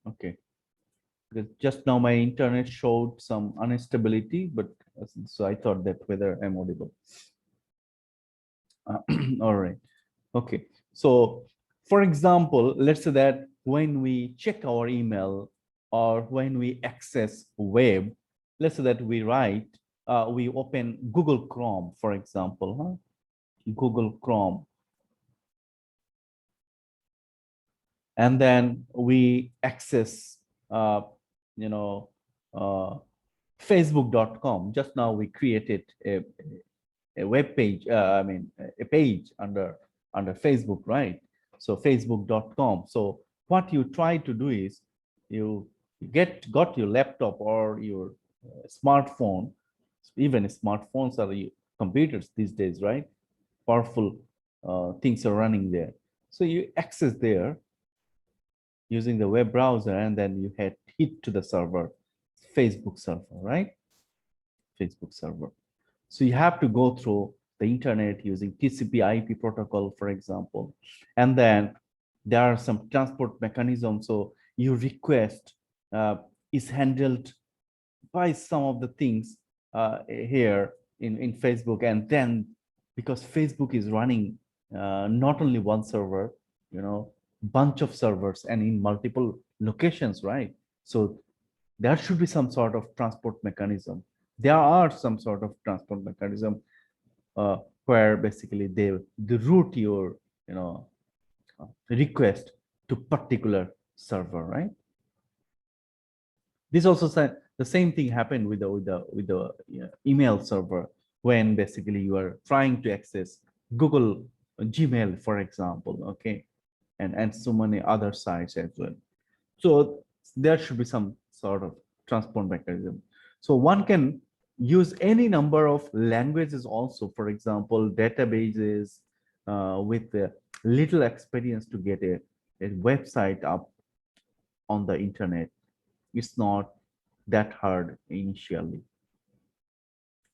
Okay. Because just now my internet showed some instability, but so I thought that whether I'm audible. All right. Okay. So, for example, let's say that when we check our email or when we access web, let's say that we open Google Chrome, for example, Google Chrome. And then we access, Facebook.com. Just now we created a web page, a page under Facebook, right? So Facebook.com. So what you try to do is you got your laptop or your smartphone. Even smartphones are computers these days, right? Powerful things are running there. So you access there using the web browser, and then you hit to the server, Facebook server, right? Facebook server. So you have to go through the internet using TCP/IP protocol, for example, and then there are some transport mechanisms. So your request is handled by some of the things here in Facebook, and then because Facebook is running not only one server, bunch of servers and in multiple locations, right? So there should be some sort of transport mechanism. There are some sort of transport mechanism where basically they route your request to particular server, right? This also said the same thing happened with the email server when basically you are trying to access Google Gmail, for example, okay, and so many other sites as well. So there should be some sort of transport mechanism. So one can use any number of languages also, for example, databases with a little experience to get a website up on the internet. It's not that hard initially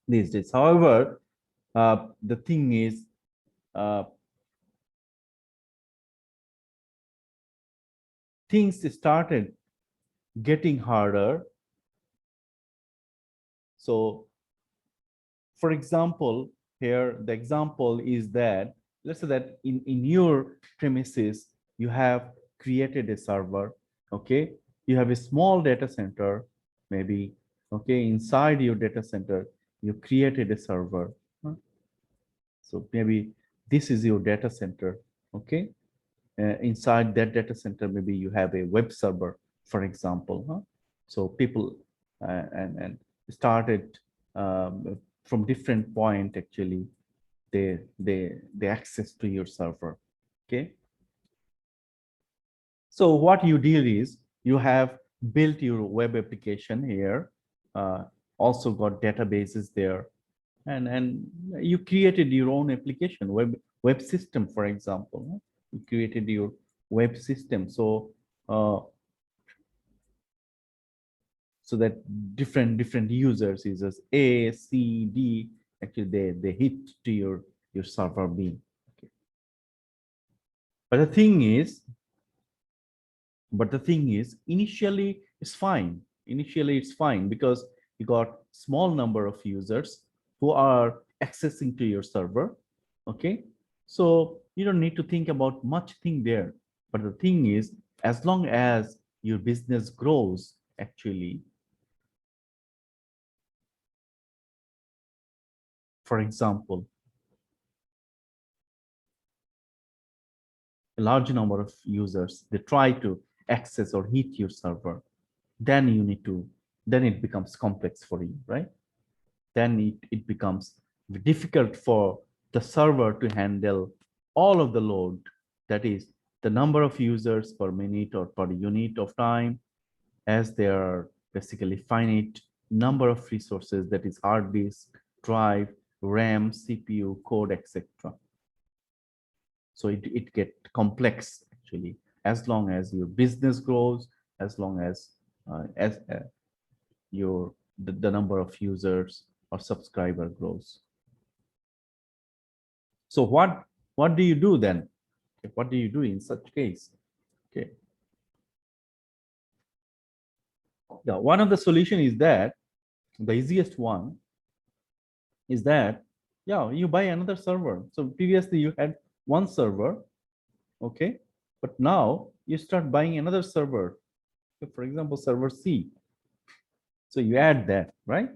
these days. However, the thing is, things started getting harder. So, for example, here the example is that let's say that in your premises you have created a server, okay? You have a small data center, maybe, okay? Inside your data center, you created a server. So maybe this is your data center, okay? Inside that data center, maybe you have a web server, for example. So people and started from different point, actually, they access to your server, okay? So what you did is you have built your web application here, also got databases there, and you created your own application, web system, for example. You created your web system, so so that different users A, C, D, actually they hit to your server B. Okay. But the thing is, initially it's fine. Initially it's fine because you got small number of users who are accessing to your server, okay? So you don't need to think about much thing there. But the thing is, as long as your business grows, actually, for example, a large number of users, they try to access or hit your server, then it becomes complex for you, right? Then it becomes difficult for the server to handle all of the load, that is the number of users per minute or per unit of time, as there are basically finite number of resources, that is hard disk, drive, RAM, CPU, code, etc. So it gets complex, actually, as long as your business grows, as long as the number of users or subscriber grows. So what do you do then? What do you do in such case? Okay. Yeah, one of the solution is that the easiest one is that, yeah, you buy another server. So previously you had one server, okay, but now you start buying another server. So for example, server C. So you add that, right?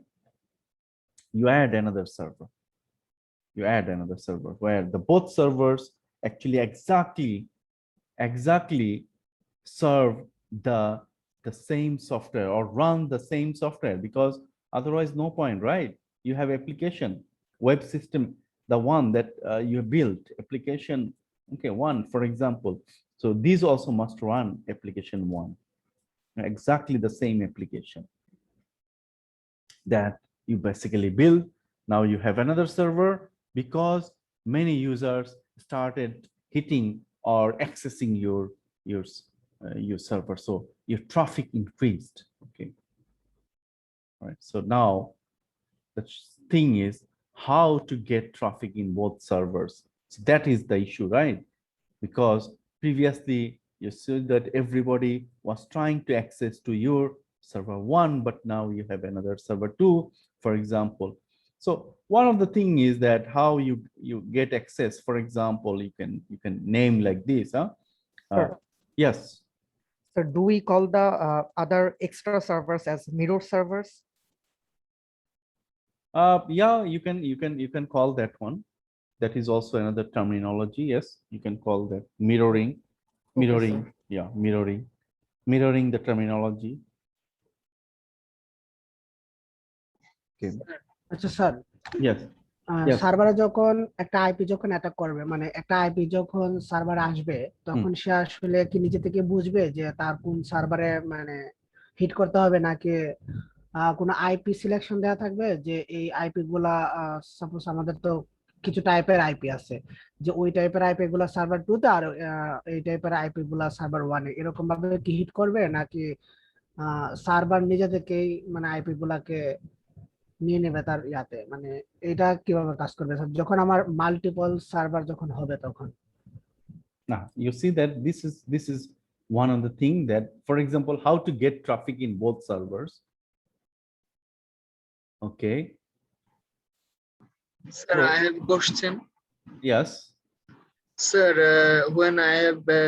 You add another server. You add another server where the both servers actually exactly serve the same software or run the same software, because Otherwise, no point, right? You have application, web system, the one that you built, application, okay, one, for example. So these also must run application one, exactly the same application that you basically build. Now you have another server because many users started hitting or accessing your server. So your traffic increased. Okay. All right. So now the thing is how to get traffic in both servers. So that is the issue, right? Because previously you said that everybody was trying to access to your server one, but now you have another server two, for example. So one of the thing is that how you get access. For example, you can name like this, huh? Sure. Yes. So do we call the other extra servers as mirror servers? Yeah, you can call that one. That is also another terminology. Yes, you can call that mirroring. Okay, Mirroring, sir. yeah, mirroring the terminology. Okay. আচ্ছা sir, Yes. Yes. সার্ভারে যখন একটা IP যখন attack করবে, মানে একটা IP যখন সার্ভারে আসবে, তখন সে আসলে কি নিজে থেকে বুঝবে যে তার কোন সার্ভারে মানে হিট করতে হবে, নাকি কোনো আইপি সিলেকশন দেওয়া থাকবে যে এই আইপি গুলা, সাপোজ আমাদের তো কিছু টাইপের আইপি আছে, যে ওই টাইপের আইপি গুলা সার্ভার টু তে আর এই টাইপের আইপি গুলা সার্ভার ওয়ানে, এরকম ভাবে কি হিট করবে, নাকি সার্ভার নিজে থেকেই মানে আইপি গুলাকে নিয়ে নেবে তার ইয়াতে, মানে এটা কিভাবে কাজ করবে স্যার যখন আমার মাল্টিপল সার্ভার যখন হবে তখন? Now you see that this is one of the thing that, for example, how to get traffic in both servers. Okay. Sir, I have a question. Yes. Sir, when I have a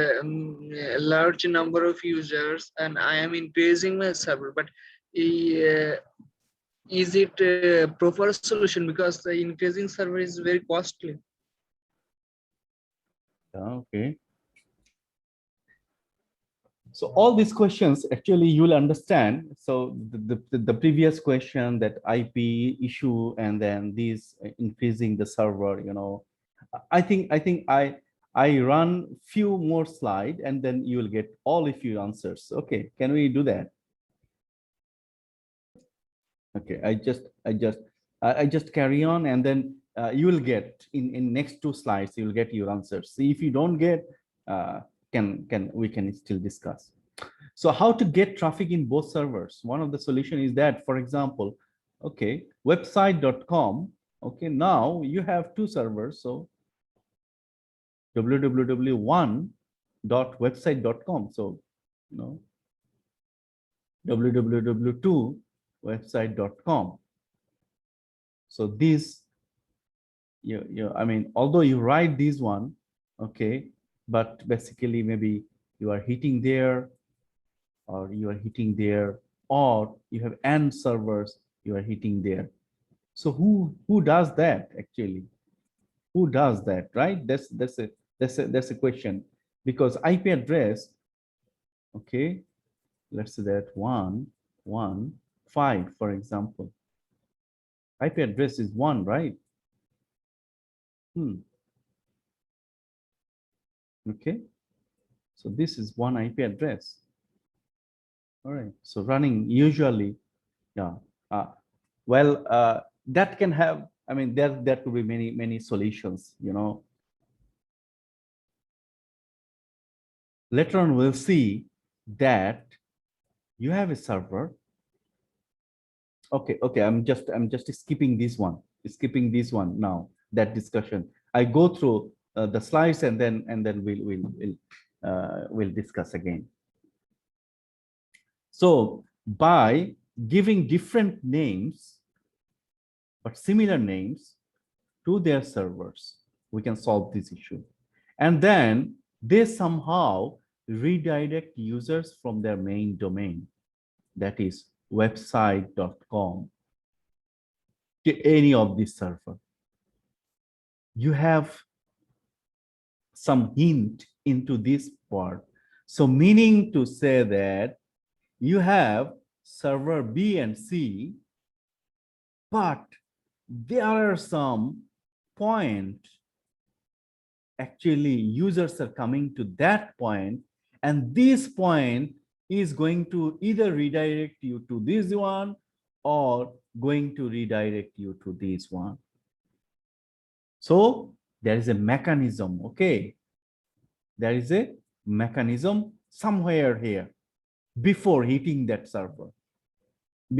large number of users and I am increasing my server, but is it a proper solution, because the increasing server is very costly? Okay. So all these questions actually you'll understand. So the previous question, that IP issue, and then these increasing the server, you know, I think I run few more slides and then you will get all of your answers. Okay, can we do that? Okay, I just carry on, and then you will get in next two slides you will get your answers. See, if you don't get, we can still discuss. So how to get traffic in both servers? One of the solution is that, for example, okay, website.com. Okay, now you have two servers, so www.1.website.com. So, you know, www.2website.com. So this, I mean, although you write this one, okay, but basically maybe you are hitting there, or you are hitting there, or you have end servers, you are hitting there. So who does that actually? Who does that, right? That's a question, because IP address, okay, let's say that 115, for example. IP address is 1, right? Okay, so this is one IP address. All right, so running usually, yeah, well, that can have, I mean, there could be many solutions, you know. Later on we'll see that you have a server. Okay, I'm just skipping this one now, that discussion. I go through the slides, and then we'll discuss again. So by giving different names but similar names to their servers, we can solve this issue. And then they somehow redirect users from their main domain, that is website.com, to any of this server. You have some hint into this part. So meaning to say that you have server B and C but there are some point, actually users are coming to that point, and this point is going to either redirect you to this one or going to redirect you to this one. So there is a mechanism, okay? There is a mechanism somewhere here before hitting that server.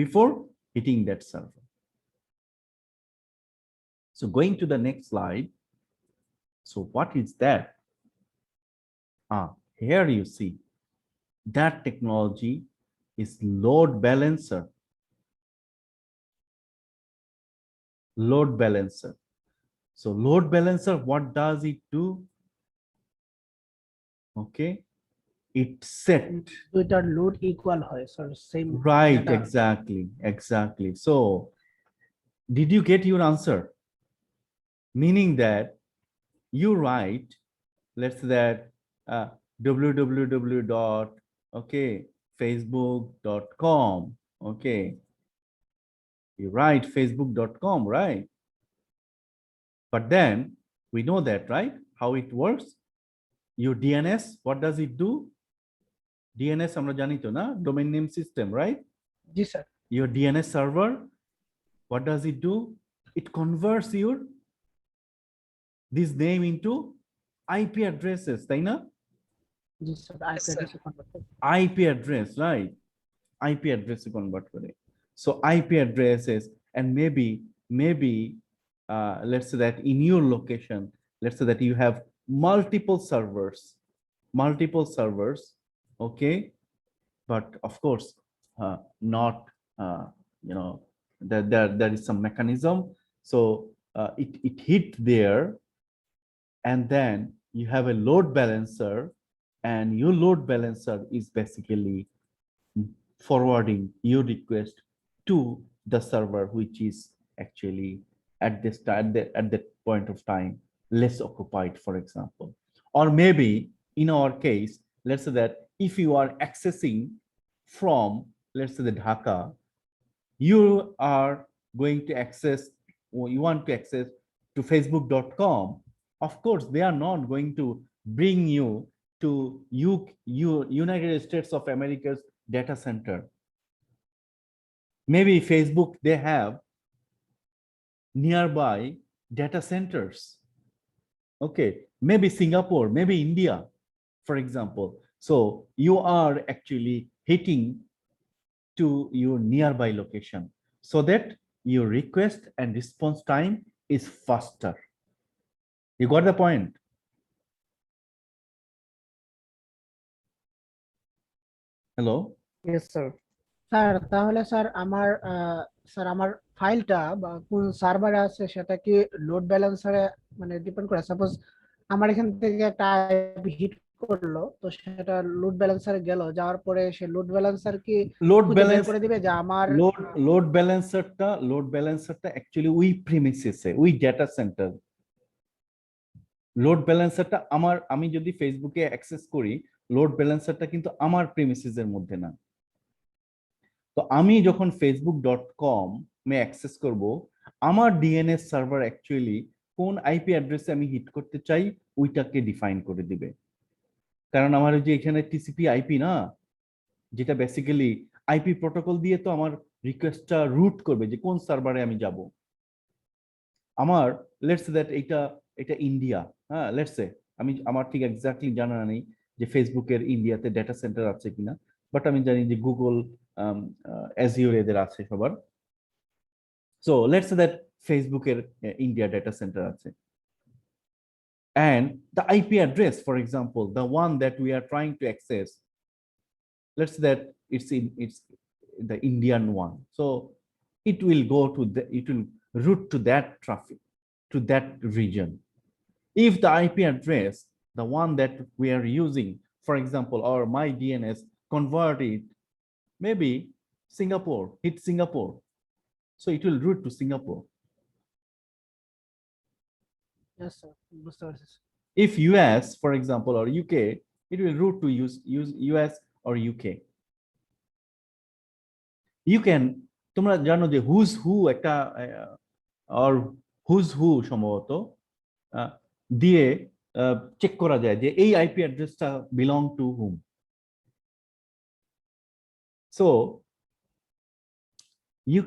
Before hitting that server. So going to the next slide. So what is that? Here you see that technology is load balancer. Load balancer. So load balancer, what does it do? Okay, it set. দুইটার load equal হয়, so same. Right, exactly. So did you get your answer? Meaning that you write, let's say that www.facebook.com, okay, you write facebook.com, right? But then we know that, right, how it works. Your DNS, what does it do? DNS আমরা জানি তো না, domain name system, right? G sir. Your DNS server, what does it do? It converts your this name into IP addresses, তাই না? জি sir, IP address, right? IP address convert করে. So IP addresses, and maybe let's say that in your location, let's say that you have multiple servers, okay, but of course not there is some mechanism. So it hit there, and then you have a load balancer, and your load balancer is basically forwarding your request to the server, which is actually at that point of time less occupied, for example. Or maybe in our case, let's say that if you are accessing from, let's say, the Dhaka, you are going to access, or you want to access to facebook.com. Of course, they are not going to bring you to United States of America's data center. Maybe Facebook, they have nearby data centers. Okay, maybe Singapore, maybe India, for example. So you are actually hitting to your nearby location so that your request and response time is faster. You got the point? Hello? Yes, sir. Sir, তাহলে sir আমার ফাইলটা বা কোন সার্ভারে আছে সেটা কি load ব্যালেন্সারে মানে ডিপেন্ড করে? সাপোজ আমার এখান থেকে একটা আইপি হিট করলো, তো সেটা লোড ব্যালেন্সারে গেল, যাওয়ার পরে সে লোড ব্যালেন্সার কি লোড খুঁজে বের ব্যালেন্স করে দিবে যে আমার লোড ব্যালেন্সারটা অ্যাকচুয়ালি ওই প্রিমিসেসে, ওই ডেটা সেন্টার। লোড ব্যালেন্সারটা আমি যদি ফেসবুকে অ্যাক্সেস করি, লোড ব্যালেন্সারটা কিন্তু আমার প্রিমিসেসের মধ্যে না। তো আমি যখন facebook.com মে অ্যাক্সেস করব, আমার ডিএনএস সার্ভার অ্যাকচুয়ালি কোন আইপি অ্যাড্রেসে আমি হিট করতে চাই ওইটাকে ডিফাইন করে দিবে। কারণ আমার যে এখানে টিসিপি আইপি না, যেটা বেসিক্যালি আইপি প্রোটোকল দিয়ে তো আমার রিকোয়েস্টটা রুট করবে যে কোন সার্ভারে আমি যাব। আমার লেটস দ্যাট এটা ইন্ডিয়া, হ্যাঁ, লেটস সে আমার ঠিক এক্স্যাক্টলি জানা নেই যে ফেসবুকের ইন্ডিয়াতে ডেটা সেন্টার আছে কিনা, বাট আমি জানি যে গুগল অ্যাজিওর এদের আছে সবার। সো লেটস সে দ্যাট ফেসবুকের ইন্ডিয়া ডেটা সেন্টার আছে, and the IP address, for example, the one that we are trying to access, let's say that it's the Indian one, so it will route to that traffic, to that region. If the IP address, the one that we are using, for example, or my DNS convert it, maybe Singapore, hit Singapore, so it will route to Singapore. Yes, sir. বুঝতে পারছি। If US, for example, or UK, it will route to US or UK. You can তোমরা জানো যে whose হু একটা আর whose হু সম্ভবত দিয়ে check করা যায় যে এই আইপি অ্যাড্রেসটা belong to whom. So you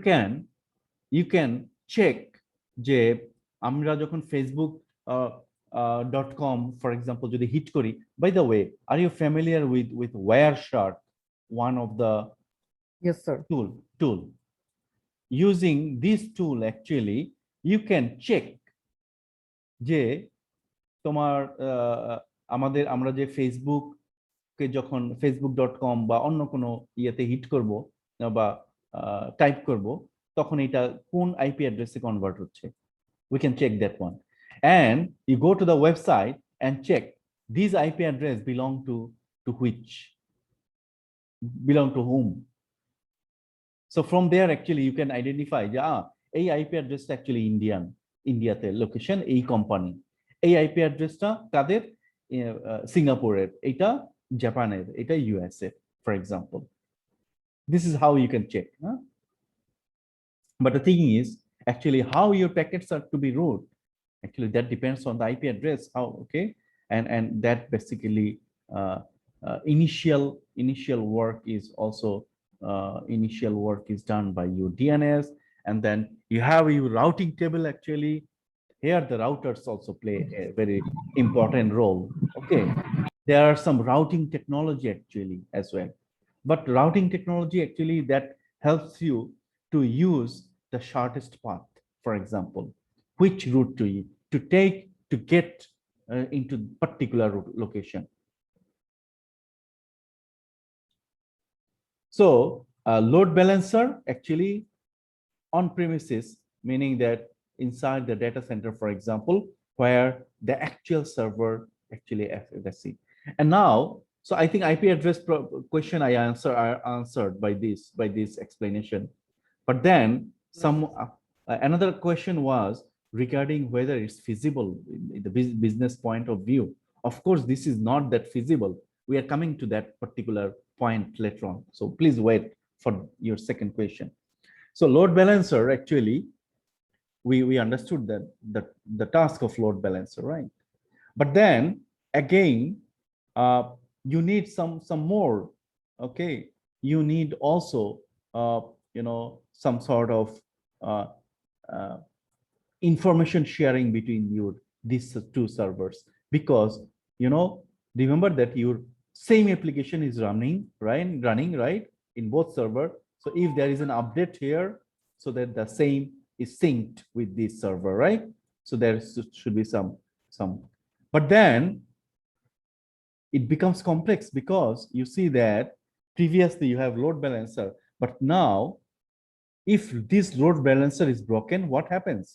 can check যে আমরা যখন ফেসবুক .com ফর এক্সাম্পল যদি হিট করি, by the way are you familiar with Wireshark, one of the Yes, sir. tool using this tool actually you can check যে তোমার আমরা যে ফেসবুককে যখন facebook.com বা অন্য কোনো ইয়েতে হিট করব বা টাইপ করব, তখন এটা কোন আইপি অ্যাড্রেসে কনভার্ট হচ্ছে। We can check that one, and you go to the website and check these IP address belong to which, belong to whom. So from there actually you can identify যে এই IP address actually ইন্ডিয়াতে location এই company, এই IP addressটা কাদের সিঙ্গাপুরের, এটা জাপানের, এটা USA for example. This is how you can check. But the thing is actually how your packets are to be route. Actually, that depends on the IP address. How okay, and that basically initial work is also done by your DNS, and then you have your routing table. Actually, here the routers also play a very important role. Okay, there are some routing technology actually as well, but routing technology actually that helps you to use the shortest path. For example, which route to take to get into particular location. So load balancer actually on premises, meaning that inside the data center, for example, where the actual server actually FFC. And now, so I think IP address question I answered by this explanation. But then another question was regarding whether it's feasible in the business point of view. Of course, this is not that feasible. We are coming to that particular point later on. So please wait for your second question. So load balancer, actually, we understood that the task of load balancer, right? But then again, you need some more. Okay, you need also some sort of information sharing between these two servers, because remember that your same application is running right in both server. So if there is an update here, so that the same is synced with this server, right? So there should be some, but then it becomes complex, because you see that previously you have load balancer, but now if this load balancer is broken, what happens?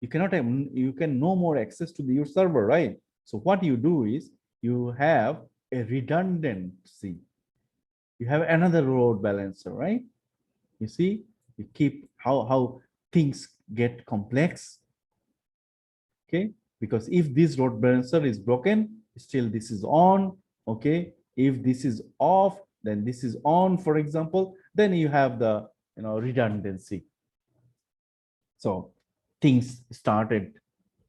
You can no more access to your server, right? So what you do is you have a redundancy. You have another load balancer, right? You see, you keep how things get complex. Okay, because if this load balancer is broken, still this is on. Okay, if this is off, then this is on, for example, then you have the redundancy. So things started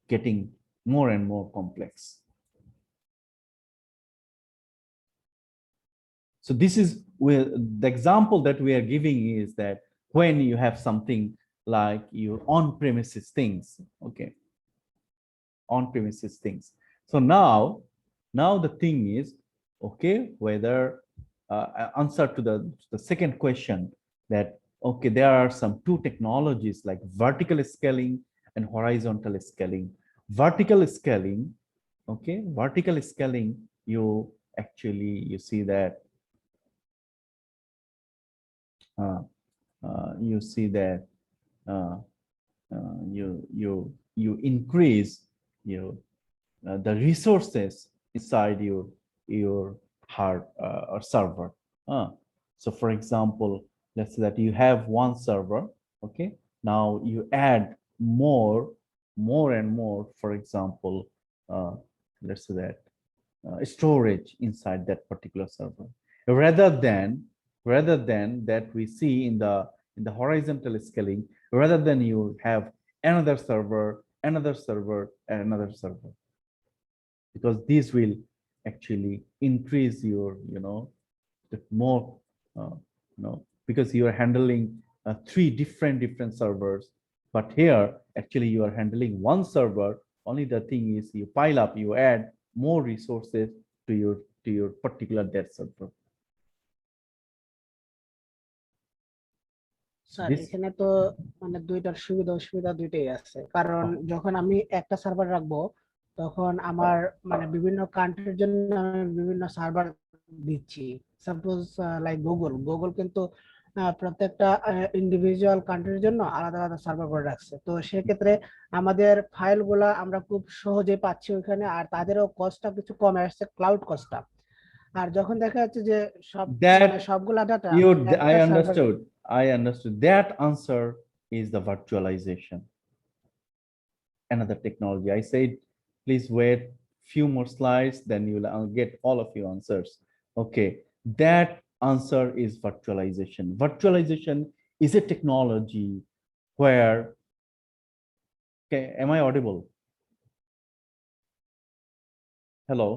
getting more and more complex. So this is where the example that we are giving is that when you have something like your on-premises things, okay, on-premises things. So now the thing is, okay, whether answer to the second question, that okay, there are some two technologies like vertical scaling and horizontal scaling. Vertical scaling, okay, vertical scaling, you see that you see that you increase the resources inside your hard or server. So for example, let's say that you have one server, okay, now you add more and more, for example, let's say that storage inside that particular server, rather than that we see in the horizontal scaling, rather than you have another server, another server, and another server. Because this will actually increase your, the more, because you are handling three different servers. But here, actually, you are handling one server. Only the thing is, you pile up, you add more resources to your particular that server. Sir This, এখানে তো মানে দুইটার সুবিধা অসুবিধা দুইটাই আছে, কারণ যখন আমি একটা সার্ভার রাখবো তখন আমার মানে বিভিন্ন কান্ট্রির জন্য আমি বিভিন্ন সার্ভার দিচ্ছি। সাপোজ লাইক গুগল গুগল কিন্তু প্রত্যেকটা ইন্ডিভিজুয়াল কান্ট্রির জন্য আলাদা আলাদা সার্ভার করে রাখছে। তো সেক্ষেত্রে আমাদের ফাইলগুলা আমরা খুব সহজে পাচ্ছি ওইখানে, আর তাদেরও কস্টটা কিছু কমে আসছে, ক্লাউড কস্টটা। আর যখন দেখা যাচ্ছে যে সব মানে that সবগুলা data I understood. I understood. That answer is the virtualization. Another technology. I said, please wait few more slides, then you will get all of your answers. Okay, that answer is virtualization. Virtualization is a technology where, okay, am I audible? Hello,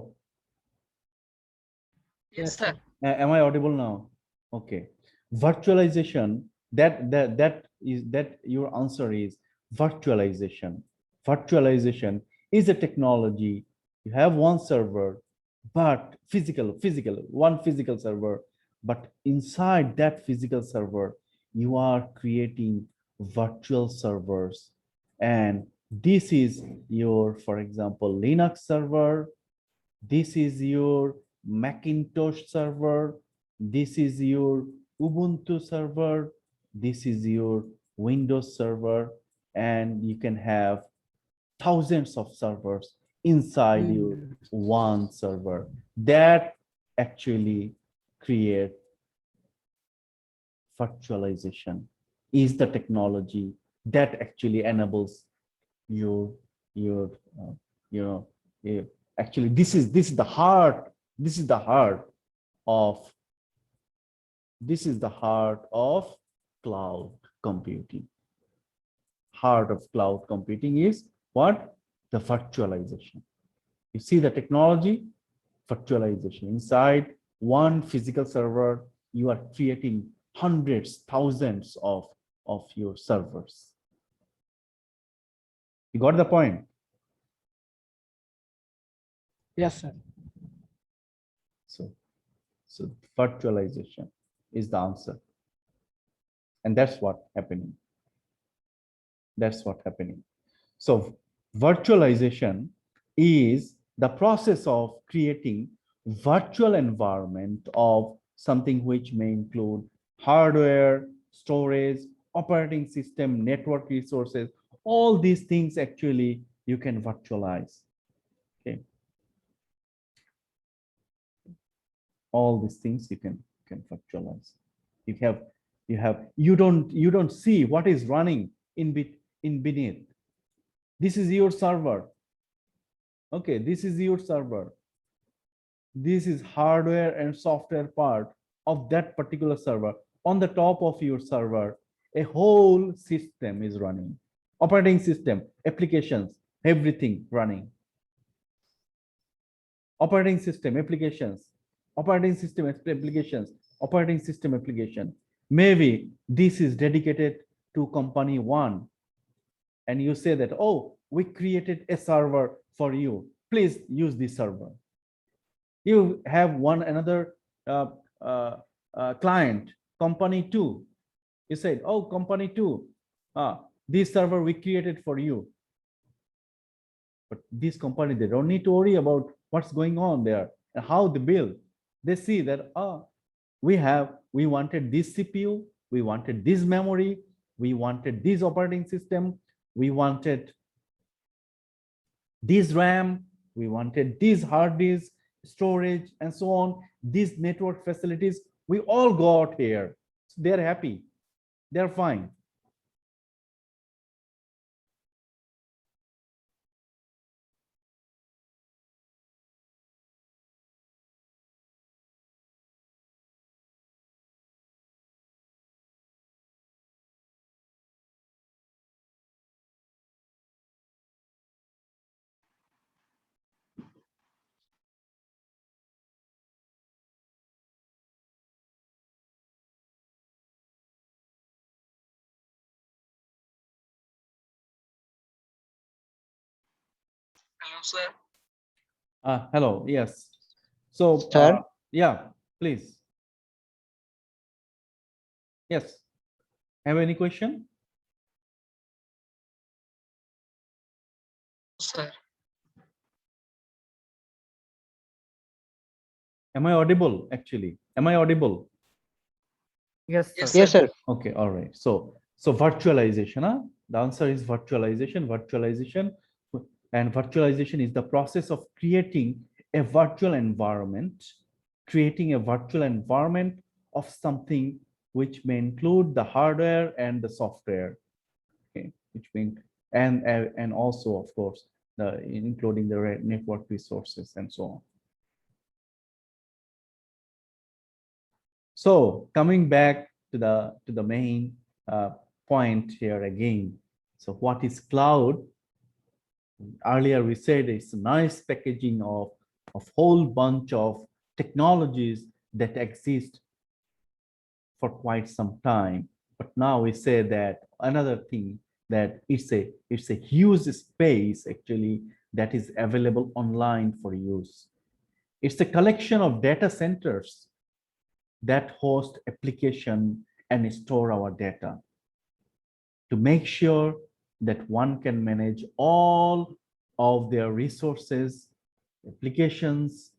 Yes, sir. am I audible now? Okay, virtualization, that your answer is virtualization. Virtualization is a technology. You have one server, but one physical server, but inside that physical server, you are creating virtual servers. And this is your, for example, Linux server. This is your Macintosh server. This is your Ubuntu server. This is your Windows server. And you can have thousands of servers inside your one server. That actually create virtualization, is the technology that actually enables your actually this is the heart, this is the heart of cloud computing. Heart of cloud computing is what? The virtualization. You see the technology, virtualization. Inside one physical server, you are creating hundreds, thousands of your servers. You got the point? Yes, sir. So virtualization is the answer. And that's what happening. That's what happening. So virtualization is the process of creating virtual environment of something which may include hardware, storage, operating system, network resources. All these things actually you can virtualize. Okay. All these things you can virtualize. You don't see what is running in beneath. This is your server. Okay, this is your server. This is hardware and software part of that particular server. On the top of your server, a whole system is running. Operating system, applications, everything running. Operating system, applications, operating system applications, operating system application. Maybe this is dedicated to company one, and you say that, oh, we created a server for you, please use this server. You have another client, company two. You said, oh, company two, this server we created for you. But this company, they don't need to worry about what's going on there and how they build. They see that, we wanted this CPU, we wanted this memory, we wanted this operating system, we wanted this RAM, we wanted this hard disk, storage, and so on. These network facilities, we all got here. So they're happy, they're fine. Hello, sir. Hello, yes. So, Sir? yeah, please. Yes. Have any question? Sir. Am I audible actually? Am I audible? Yes, Yes, sir. Yes, sir. Okay, all right. So virtualization, huh? The answer is virtualization. And virtualization is the process of creating a virtual environment, of something which may include the hardware and the software. Okay, which means and also of course the including the network resources and so on. So coming back to the main point here again. So what is cloud? Earlier we said it's a nice packaging of whole bunch of technologies that exist for quite some time. But now we say that another thing, that it's a huge space actually that is available online for use. It's a collection of data centers that host application and store our data to make sure that one can manage all of their resources, applications,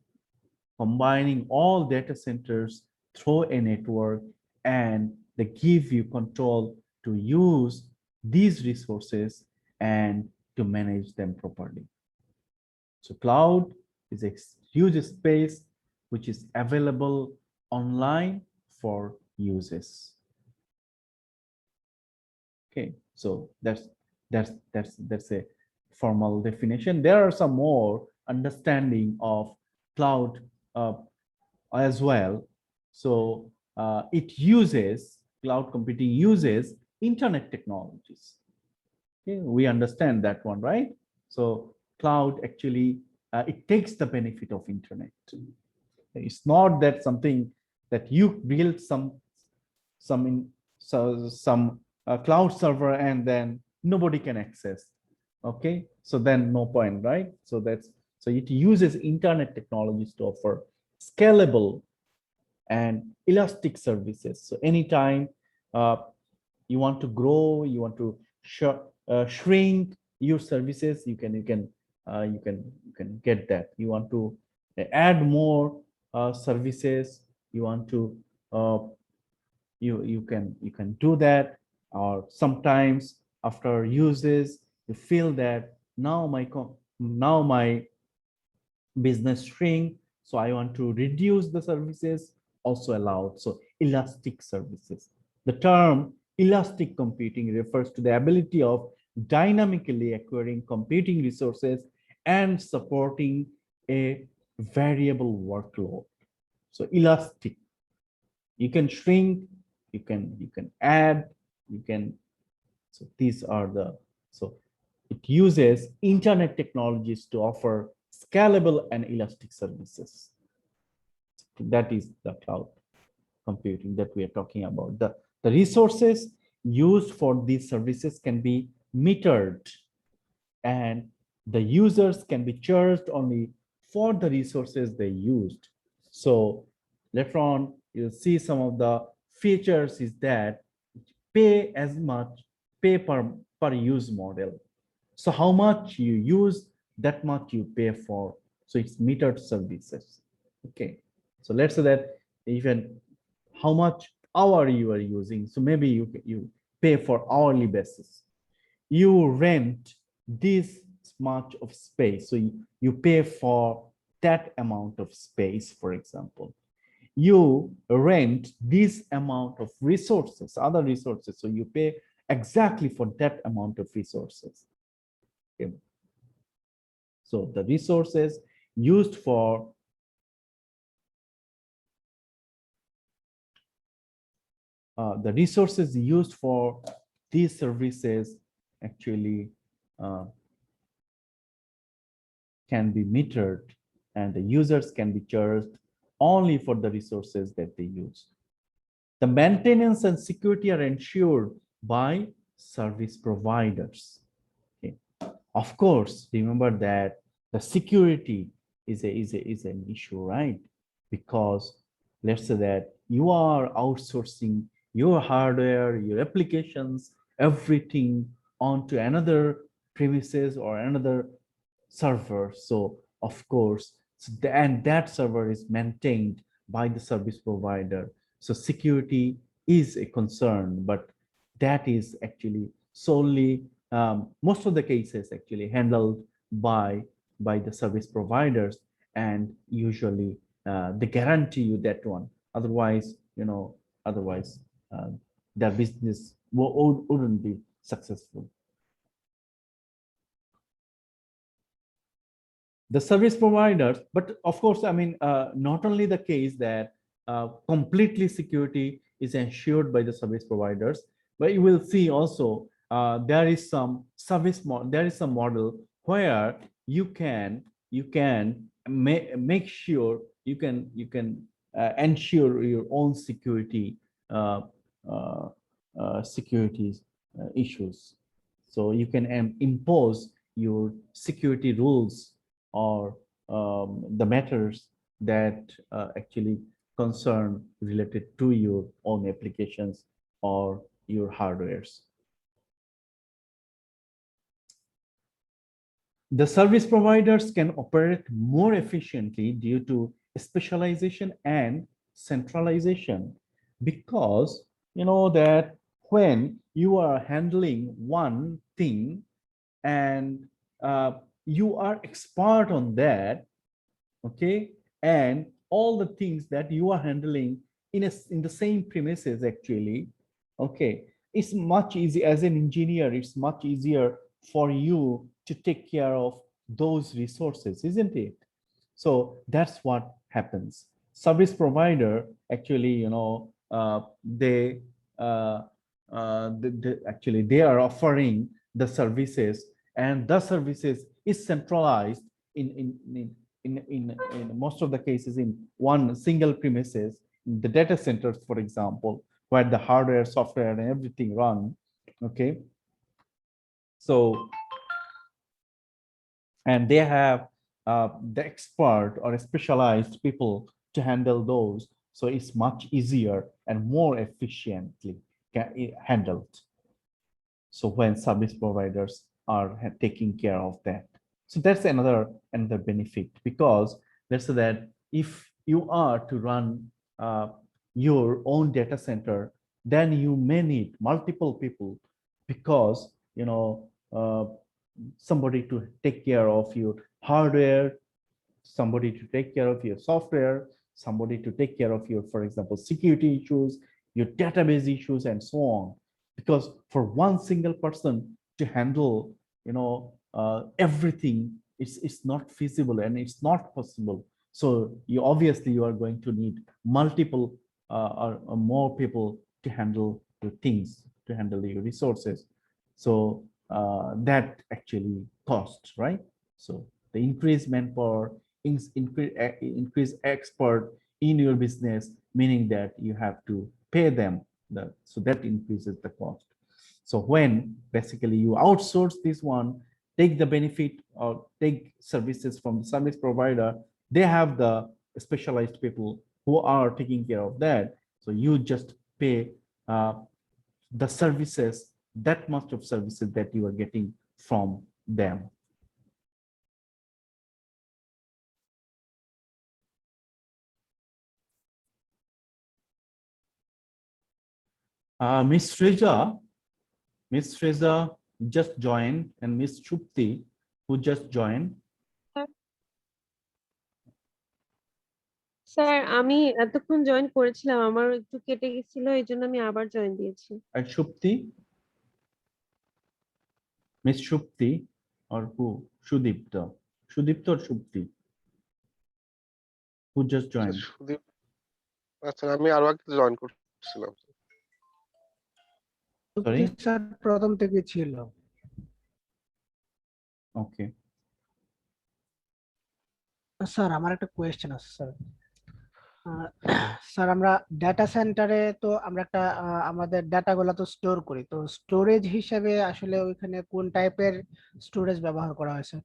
combining all data centers through a network, and they give you control to use these resources and to manage them properly. So cloud is a huge space which is available online for uses. Okay, so that's a formal definition. There are some more understanding of cloud as well. So cloud computing uses internet technologies. Okay, we understand that one, right? So cloud actually it takes the benefit of internet. It's not that something that you build some cloud server and then nobody can access. Okay, so then no point, right? So it uses internet technologies to offer scalable and elastic services. So anytime you want to grow, you want to shrink your services, you can get that. You want to add more services, you want to you can do that. Or sometimes after uses you feel that now my business shrink, so I want to reduce the services, also allowed. So elastic services. The term elastic computing refers to the ability of dynamically acquiring computing resources and supporting a variable workload. So elastic, you can shrink, you can add, you can. So these are so it uses internet technologies to offer scalable and elastic services. That is the cloud computing that we are talking about. The resources used for these services can be metered, and the users can be charged only for the resources they used. So later on, you'll see some of the features is that pay per use model. So how much you use, that much you pay for. So it's metered services. Okay. So let's say that even how much hour you are using. So maybe you pay for hourly basis. You rent this much of space. So you pay for that amount of space, for example. You rent this amount of resources, other resources. So you pay exactly for that amount of resources. Okay. So the resources used for these services actually can be metered, and the users can be charged only for the resources that they use. The maintenance and security are ensured by service providers. Okay. Of course, remember that the security is an issue, right? Because let's say that you are outsourcing your hardware, your applications, everything onto another premises or another server. So of course, and that server is maintained by the service provider. So security is a concern, but that is actually solely most of the cases actually handled by the service providers, and usually they guarantee you that one. Otherwise, otherwise their business wouldn't be successful. The service providers, but of course, I mean, not only the case that completely security is ensured by the service providers, but you will see also there is some there is some model where you can make sure you can ensure your own security security issues. So you can impose your security rules or the matters that actually concern related to your own applications or your hardwares. The service providers can operate more efficiently due to specialization and centralization, because you know that when you are handling one thing and you are expert on that, okay, and all the things that you are handling in the same premises actually, okay, it's much easier as an engineer, it's much easier for you to take care of those resources, isn't it? So that's what happens. Service provider actually, actually they are offering the services, and the services is centralized in most of the cases in one single premises, in the data centers, for example, where the hardware, software, and everything run. Okay, so and they have the expert or specialized people to handle those, so it's much easier and more efficiently handled. So when service providers are taking care of that, so that's another benefit, because let's say that if you are to run your own data center, then you may need multiple people, because somebody to take care of your hardware, somebody to take care of your software, somebody to take care of your, for example, security issues, your database issues, and so on. Because for one single person to handle, everything, it's not feasible and it's not possible. So you obviously you are going to need multiple or more people to handle your things, to handle your resources. So that actually costs, right? So the increased manpower, increase expert in your business, meaning that you have to pay them, so that increases the cost. So when basically you outsource this one, take the benefit or take services from the service provider, they have the specialized people who are taking care of that. So you just pay the services, that much of services that you are getting from them. Miss Reza just joined, and Miss Shupti, who just joined. Sir আমি এতক্ষণ join করেছিলাম, আমার একটু কেটে গেছিল, এই জন্য আমি আবার জয়েন দিয়েছি। And Shupti, Miss Shupti, or who? Shudipta or Shupti, who just joined. আচ্ছা, আমি আরো আগে জয়েন করছিলাম। Sorry? স্যার প্রথম থেকে ছিল। ওকে স্যার আমার একটা কোয়েশ্চেন আছে স্যার। স্যার আমরা ডেটা সেন্টারে তো আমরা একটা আমাদের ডাটাগুলো তো স্টোর করি, তো স্টোরেজ হিসেবে আসলে ওইখানে কোন টাইপের স্টোরেজ ব্যবহার করা হয় sir?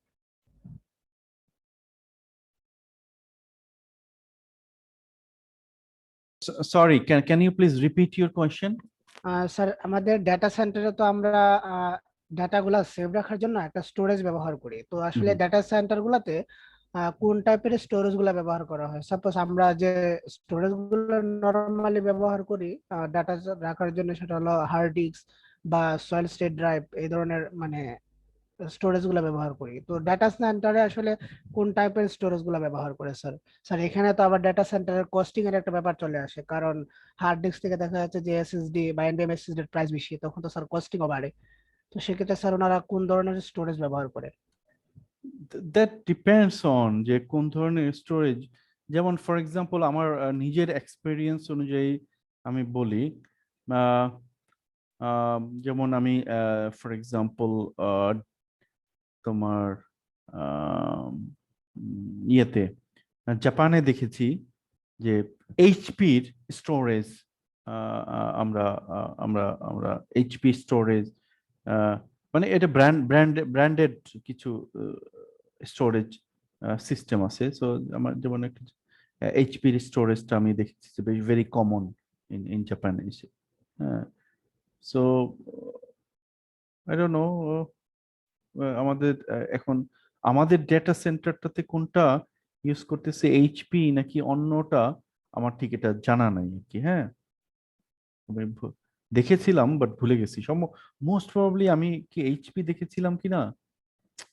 Sorry, can you please repeat your question? Sir আমাদের ডাটা সেন্টারে তো আমরা ডাটাগুলা সেভ রাখার জন্য একটা স্টোরেজ ব্যবহার করি, তো আসলে হুম। ডাটা সেন্টার গুলাতে কোন টাইপের স্টোরেজ গুলা ব্যবহার করা হয়? সাপোজ আমরা যে স্টোরেজ গুলো নরমালি ব্যবহার করি ডাটা রাখার জন্য, সেটা হলো হার্ড ডিস্ক বা সলিড স্টেট ড্রাইভ, এই ধরনের মানে স্টোরেজ গুলা ব্যবহার করি। তো ডাটা সেন্টারে আসলে কোন টাইপের স্টোরেজ গুলা ব্যবহার করে স্যার? স্যার এখানে তো আবার ডাটা সেন্টারের কস্টিং এর একটা ব্যাপার চলে আসে, কারণ হার্ড ডিস্ক থেকে দেখা যাচ্ছে যে এসএসডি বা এনভিএম এসএসডি এর প্রাইস বেশি, তখন তো স্যার কস্টিংও বাড়ে। তো সেক্ষেত্রে স্যার ওনারা কোন ধরনের স্টোরেজ ব্যবহার করে? That depends on যে কোন ধরনের স্টোরেজ। যেমন ফর এক্সাম্পল আমার নিজের এক্সপেরিয়েন্স অনুযায়ী আমি বলি, আহ, যেমন আমি ফর এক্সাম্পল তোমার ইয়েতে জাপানে দেখেছি যে এইচপির স্টোরেজ, আমরা আমরা আমরা এইচপি স্টোরেজ, মানে এটা ব্র্যান্ডেড কিছু স্টোরেজ সিস্টেম আছে। সো আমার যেমন একটা এইচপির স্টোরেজটা আমি দেখেছি যে ভেরি কমন ইন জাপান এসে। হ্যাঁ, সো আই ডোন্ট নো আমাদের এখন আমাদের ডেটা সেন্টারটাতে কোনটা ইউজ করতেছে, এইচপি নাকি অন্যটা, আমার ঠিক এটা জানা নাই আর কি। হ্যাঁ, আমি দেখেছিলাম বাট ভুলে গেছি। মোস্ট প্রবাবলি আমি কি এইচপি দেখেছিলাম কিনা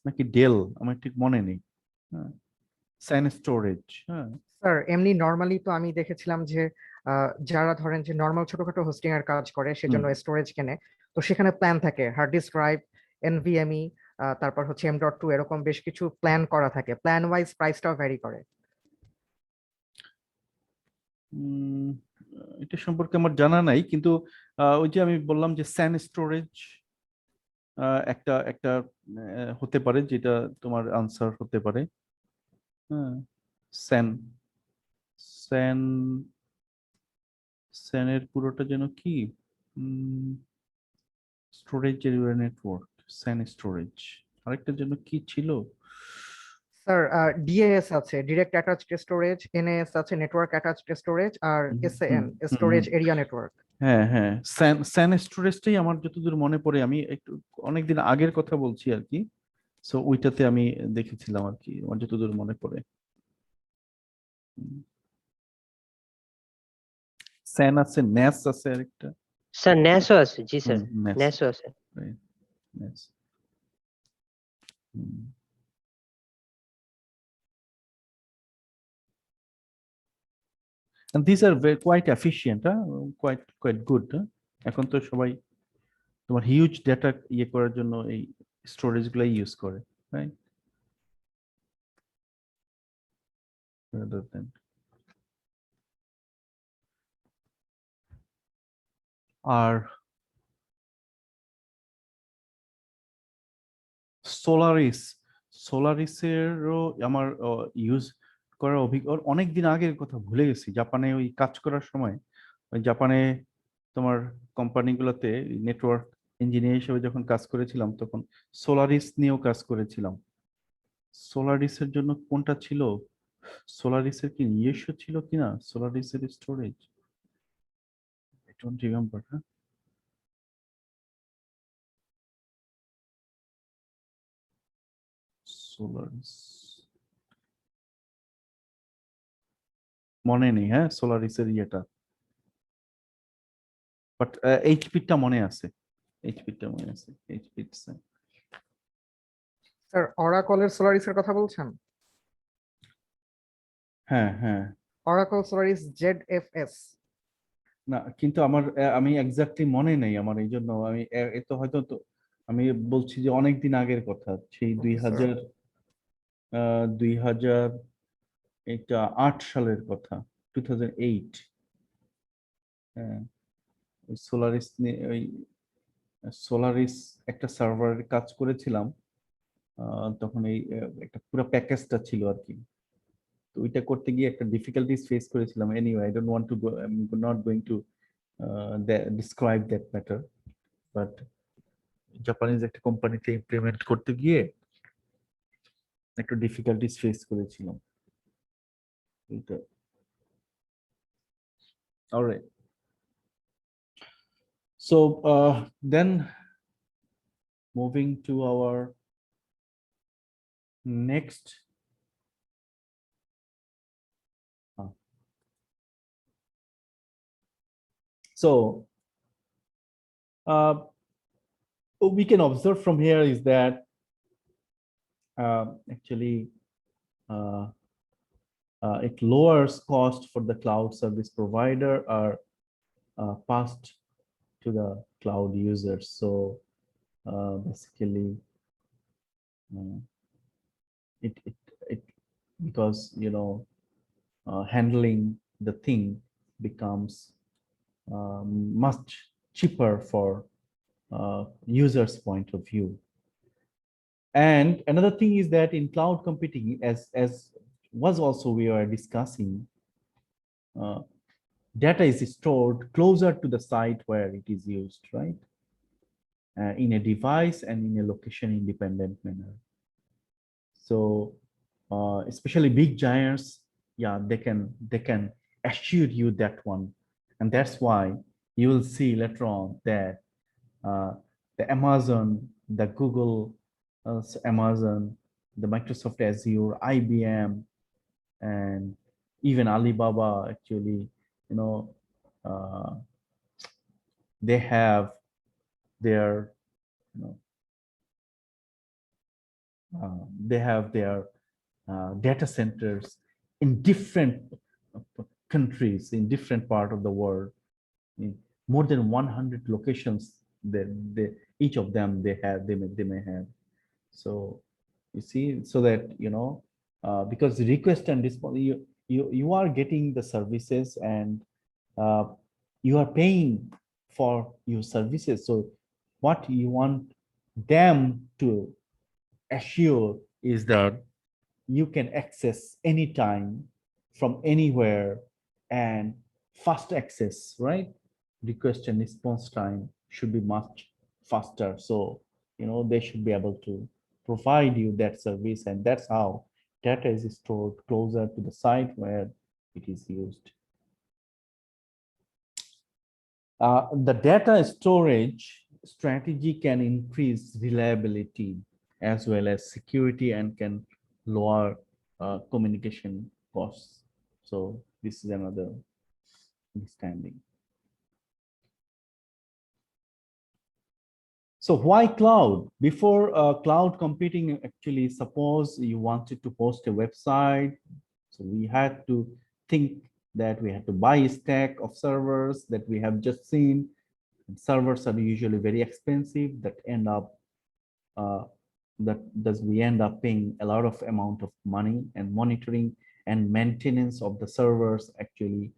নাকি ডেল, আমার ঠিক মনে নেই। হ্যাঁ, সাইন স্টোরেজ। হ্যাঁ, স্যার এমনি নর্মালি তো আমি দেখেছিলাম যে যারা ধরেন যে নর্মাল ছোটখাটো হোস্টিং এর কাজ করে সেজন্য স্টোরেজ কেনে, তো সেখানে প্ল্যান থাকে হার্ড ডিস্ক ড্রাইভ, এনভিএমই, তারপর হচ্ছে M.2 এরকম বেশ কিছু প্ল্যান করা থাকে, প্ল্যান ওয়াইজ প্রাইসটাও ভ্যারি করে। এটা সম্পর্কে আমার জানা নাই, কিন্তু ওই যে আমি বললাম যে স্যান স্টোরেজ একটা একটা হতে পারে, যেটা তোমার আনসার হতে পারে। হ্যাঁ, স্যান স্যান স্যানের পুরোটা যেন কি, স্টোরেজ এরিয়া নেটওয়ার্ক, স্যান স্টোরেজ, আরেকটা যেন কি ছিল। স্যার ডিএএস আছে, ডিরেক্ট অ্যাটাচড স্টোরেজ, এনএএস আছে, নেটওয়ার্ক অ্যাটাচড স্টোরেজ, আর এসএএন স্টোরেজ এরিয়া নেটওয়ার্ক। হ্যাঁ হ্যাঁ, স্যান স্টোরেজটাই আমার যতদূর মনে পড়ে, আমি একটু অনেকদিন আগের কথা বলছি আর কি। সো ওইটাতে আমি দেখেছিলাম আর কি, আমার যতদূর মনে পড়ে। স্যান আছে, ন্যাস আছে আরেকটা। স্যার ন্যাসও আছে, জি স্যার, ন্যাস, ন্যাসও আছে। ন্যাস। And these are quite efficient, quite good. এখন তো সবাই তোমার হিউজ ডেটা ইয়ে করার জন্য এই স্টোরেজ গুলাই ইউজ করে, রাইট? Rather than আর সোলারিসেরও আমার ইউজ করার অভিজ্ঞতা অনেক দিন আগের কথা, ভুলে গেছি। জাপানে ওই কাজ করার সময়, ওই জাপানে তোমার কোম্পানিগুলোতে নেটওয়ার্ক ইঞ্জিনিয়ার হিসেবে যখন কাজ করেছিলাম, তখন সোলারিস নিয়েও কাজ করেছিলাম। সোলারিসের জন্য কোনটা ছিল, সোলারিসের কি নিজস্ব ছিল কিনা সোলারিসের স্টোরেজ, আই ডোন্ট রিমেম্বার। হ্যাঁ, সোলারিস মনে নেই। হ্যাঁ, সোলারিসের ইয়েটা, বাট এইচপিটা মনে আছে, এইচপিটা মনে আছে, এইচপি। স্যার অরাকলের সোলারিসের কথা বলছেন? হ্যাঁ হ্যাঁ, অরাকল সোলারিস ZFS। না কিন্তু আমার আমি এক্স্যাক্টলি মনে নেই আমার, এই জন্য আমি এ তো হয়তো তো আমি বলছি যে অনেক দিন আগের কথা, সেই 2000 এটা 8 সালের কথা, 2008। হ্যাঁ, ওই সোলারিস নিয়ে, ওই সোলারিস একটা সার্ভারের কাজ করেছিলাম, তখন এই একটা পুরো প্যাকেজটা ছিল আর কি। তো ওইটা করতে গিয়ে একটা ডিফিকাল্টিস ফেস করেছিলাম। Anyway, I don't want to go, I am not going to describe that matter, but Japanese একটা কোম্পানিতে ইমপ্লিমেন্ট করতে গিয়ে একটু ডিফিকাল্টিস ফেস করেছিলাম। এটা All right. So then moving to our next. So what we can observe from here is that actually it lowers cost for the cloud service provider or passed to the cloud users. So basically, it because handling the thing becomes much cheaper for users' point of view. And another thing is that in cloud computing, as was also we were discussing, data is stored closer to the site where it is used, right? In a device and in a location independent manner. So especially big giants, yeah, they can assure you that one. And that's why you will see later on that the Amazon, the Google, Amazon, the Microsoft Azure, IBM, and even Alibaba, actually, they have their, data centers in different countries, in different part of the world, in more than 100 locations that each of them they may have. So you see, so that because the request and response, you are getting the services and you are paying for your services. So what you want them to assure is that you can access anytime from anywhere and fast access, right? Request and response time should be much faster. So, they should be able to provide you that service, and that's how data is stored closer to the site where it is used. The data storage strategy can increase reliability as well as security and can lower communication costs. So this is another understanding. So why cloud? Before cloud computing, actually, suppose you wanted to host a website. So we had to think that we had to buy a stack of servers that we have just seen. And servers are usually very expensive that end up we end up paying a lot of amount of money, and monitoring and maintenance of the servers. Actually,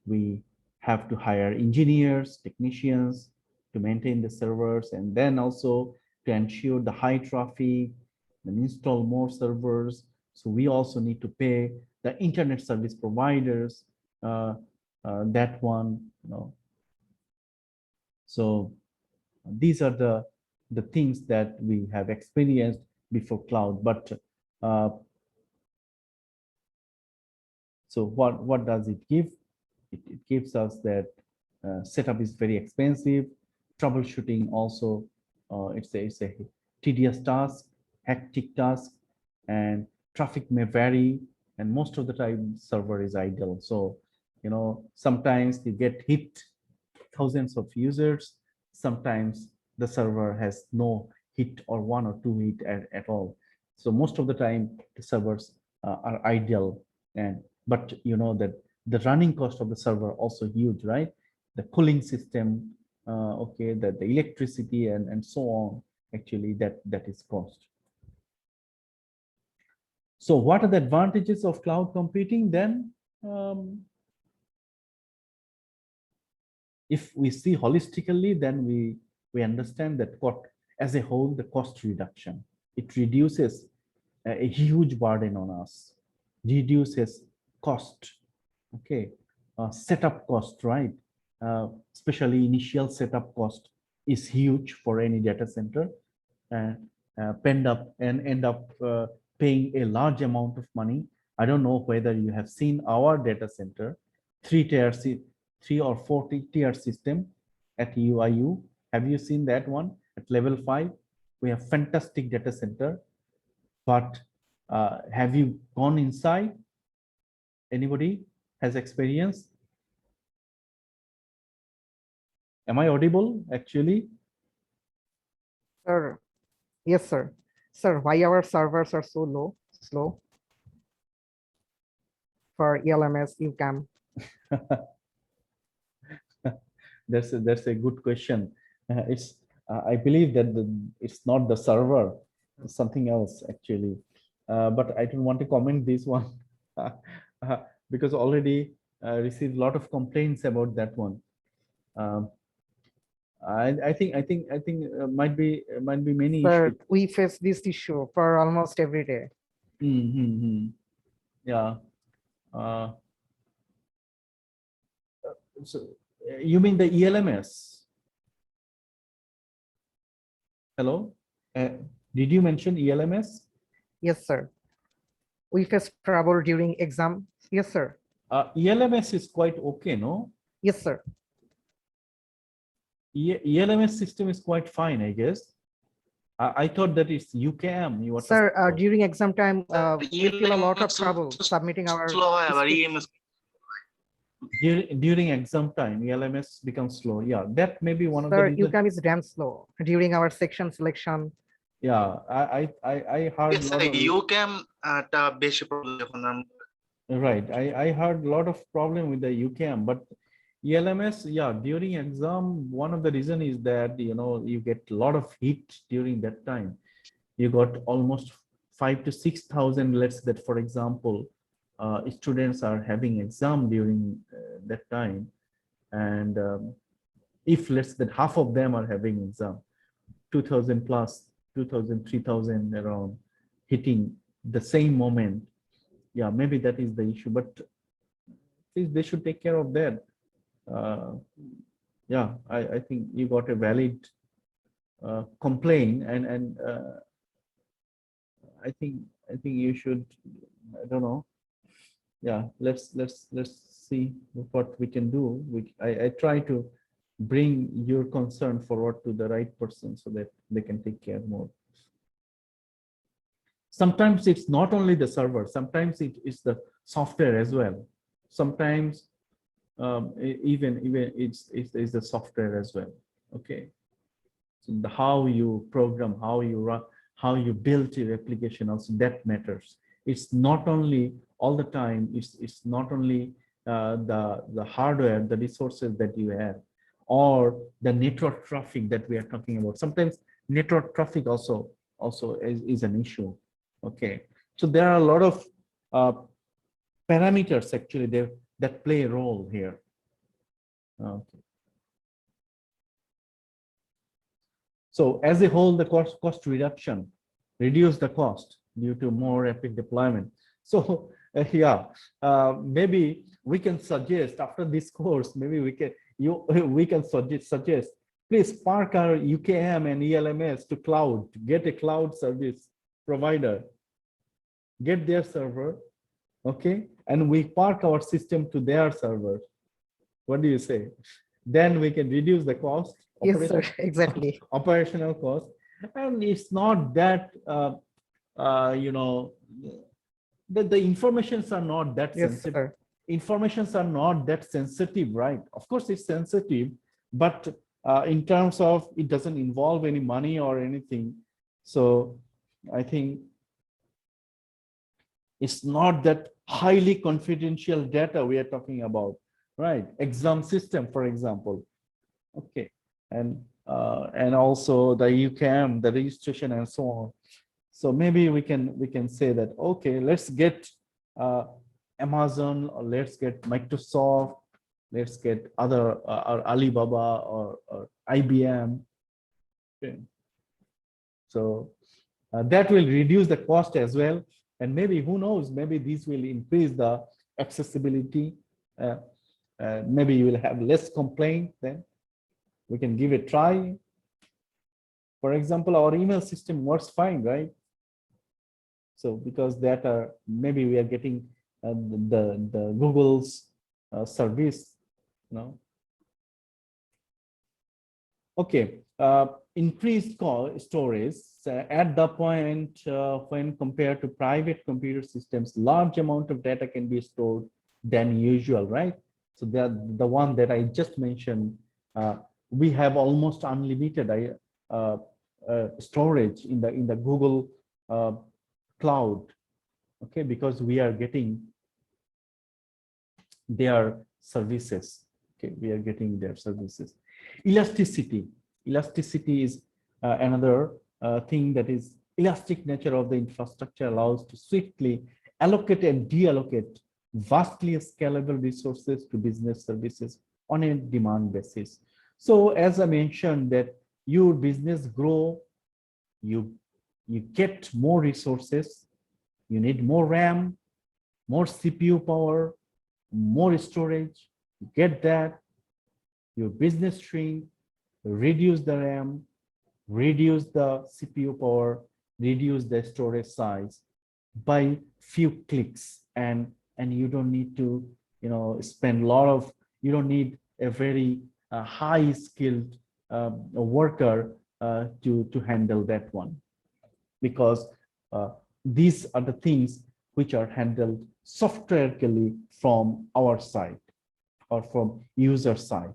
we have to hire engineers, technicians to maintain the servers, and then also to ensure the high traffic and install more servers. So we also need to pay the internet service providers that one, So these are the things that we have experienced before cloud. But so what does it give? It gives us that setup is very expensive. Troubleshooting also, it's a tedious task, hectic task, and traffic may vary, and most of the time server is idle. So sometimes you get hit thousands of users. Sometimes the server has no hit or 1 or 2 hit at all. So most of the time the servers are idle, but that the running cost of the server also huge, right? The cooling system, okay, the electricity and so on, actually that is cost. So what are the advantages of cloud computing then? If we see holistically, then we understand that as a whole, the cost reduction, it reduces a huge burden on us, reduces cost, okay, setup cost, right? Especially initial setup cost is huge for any data center, and end up paying a large amount of money. I don't know whether you have seen our data center, 3 or 4 tier system at UIU. Have you seen that one? At level 5, we have fantastic data center. But have you gone inside? Anybody has experience? Am I audible actually? Sir, yes, sir. Sir, why our servers are so slow for ELMS, UCAM? That's a good question. It's I believe that it's not the server, it's something else actually. But I don't want to comment this one because already received a lot of complaints about that one. I think might be many Sir, issues. we face this issue for almost every day. Yeah. So you mean the ELMS? Hello? Did you mention ELMS? Yes, sir. We face trouble during exam. Yes, sir. ELMS is quite okay, no? Yes, sir. ELMS system is quite fine, I guess. I thought that it's UKM. You were Sir, talking about. during exam time, we feel a lot of ELMS trouble submitting our slow হয় আবার speech. EMS During exam time, ELMS becomes slow. Yeah, that may be one of the Sir, reasons. UCAM is damn slow during our section selection. Yeah, I heard a lot of. UCAM টা বেশি problem যখন Right, I heard a lot of problem with the UKM, but ELMS, yeah, during exam, one of the reason is that, you know, you get a lot of heat during that time. You got almost 5,000 to 6,000, let's say that, for example, students are having exam during that time. And if let's say that half of them are having exam, 2,000 plus, 2,000, 3,000 around hitting the same moment. Yeah, maybe that is the issue, but please, they should take care of that. Yeah, I think you got a valid complaint, and I think you should, I don't know. Yeah, let's see what we can do. I try to bring your concern forward to the right person so that they can take care more. Sometimes it's not only the server, sometimes it is the software as well. Sometimes even it's the software as well. Okay, so how you program, how you run, how you build your application, also that matters. It's not only all the time, it's not only the hardware, the resources that you have, or the network traffic that we are talking about. Sometimes network traffic also is an issue. Okay, so there are a lot of parameters actually there that play a role here. Okay. So as a whole, the cost reduction, reduce the cost due to more rapid deployment. So yeah, maybe we can suggest after this course, maybe we can suggest, please park our UKM and ELMS to cloud, get a cloud service provider, get their server, okay, and we park our system to their server. What do you say? Then we can reduce the cost. Yes, sir, exactly. Operational cost, and it's not that you know, the informations are not that Yes, sensitive. sir. Informations are not that sensitive, right? Of course, it's sensitive, but in terms of it doesn't involve any money or anything. So I think it's not that highly confidential data we are talking about, right? Exam system, for example. Okay, and also the UCAM, the registration, and so on. So maybe we can say that, okay, let's get Amazon, or let's get Microsoft, let's get other or Alibaba or IBM. Okay. So that will reduce the cost as well, and maybe, who knows, maybe these will increase the accessibility. Maybe you will have less complaint. Then we can give it a try. For example, our email system works fine, right? So because that maybe we are getting the Google's service No. Okay, increased storage at the point when compared to private computer systems, large amount of data can be stored than usual, right? So the one that I just mentioned, we have almost unlimited storage in the Google cloud, okay, because we are getting their services. Okay, we are getting their services. Elasticity is another thing, that is elastic nature of the infrastructure allows to swiftly allocate and deallocate vastly scalable resources to business services on a demand basis. So as I mentioned, that your business grow, you get more resources, you need more RAM, more CPU power, more storage, you get that. Your business shrink, reduce the RAM, reduce the CPU power, reduce the storage size by few clicks, and you don't need to, you know, spend a lot of, you don't need a very high skilled worker to handle that one, because these are the things which are handled softwareally from our side or from user side.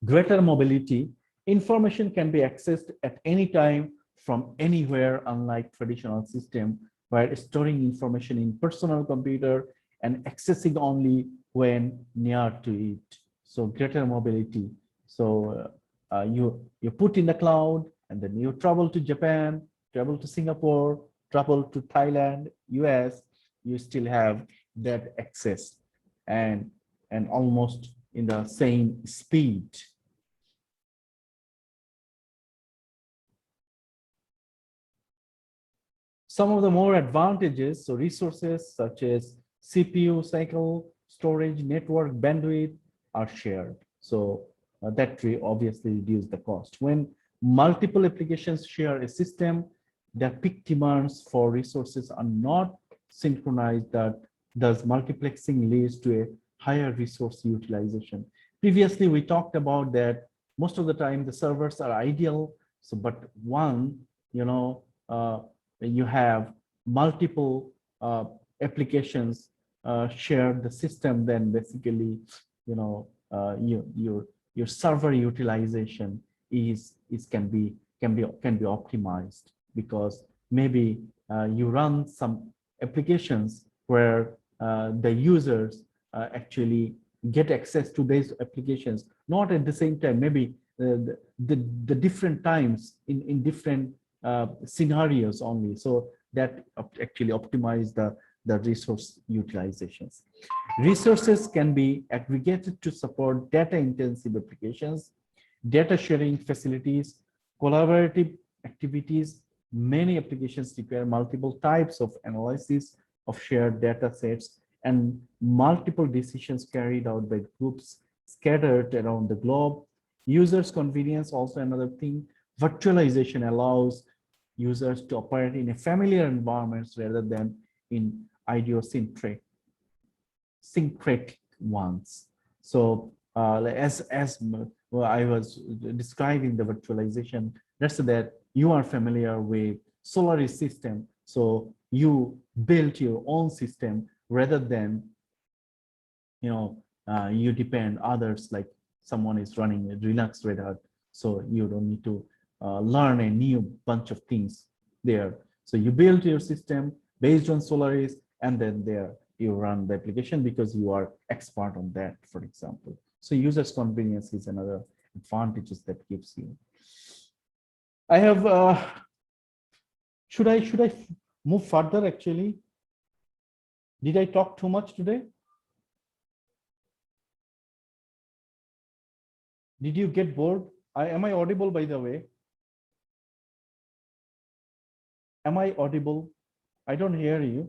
Greater mobility, information can be accessed at any time from anywhere, unlike traditional system where storing information in personal computer and accessing only when near to it. So greater mobility. So you put in the cloud, and then you travel to Japan, travel to Singapore, travel to Thailand, US, you still have that access and almost in the same speed. Some of the more advantages, so resources such as CPU cycle, storage, network, bandwidth are shared. So that obviously reduce the cost. When multiple applications share a system, the peak demands for resources are not synchronized, that thus multiplexing leads to a higher resource utilization. Previously, we talked about that most of the time the servers are ideal. So, but one, you know, you have multiple applications share the system, then basically, you know, your server utilization can be optimized, because maybe you run some applications where the users actually get access to these applications not at the same time, maybe the different times in different scenarios only, so that actually optimize the resource utilizations. Resources can be aggregated to support data intensive applications, data sharing facilities, collaborative activities. Many applications require multiple types of analysis of shared data sets and multiple decisions carried out by groups scattered around the globe. Users' convenience, also another thing. Virtualization allows users to operate in a familiar environments rather than in idiosyncratic ones. So as I was describing the virtualization, that's that you are familiar with Solaris system, so you built your own system rather than, you know, you depend others, like someone is running a Linux Red Hat, so you don't need to learn a new bunch of things there. So you build your system based on Solaris, and then there you run the application because you are expert on that, for example. So users' convenience is another advantages that gives you. I have, should I move further actually? Did I talk too much today? Did you get bored? Am I audible, by the way? Am I audible? I don't hear you.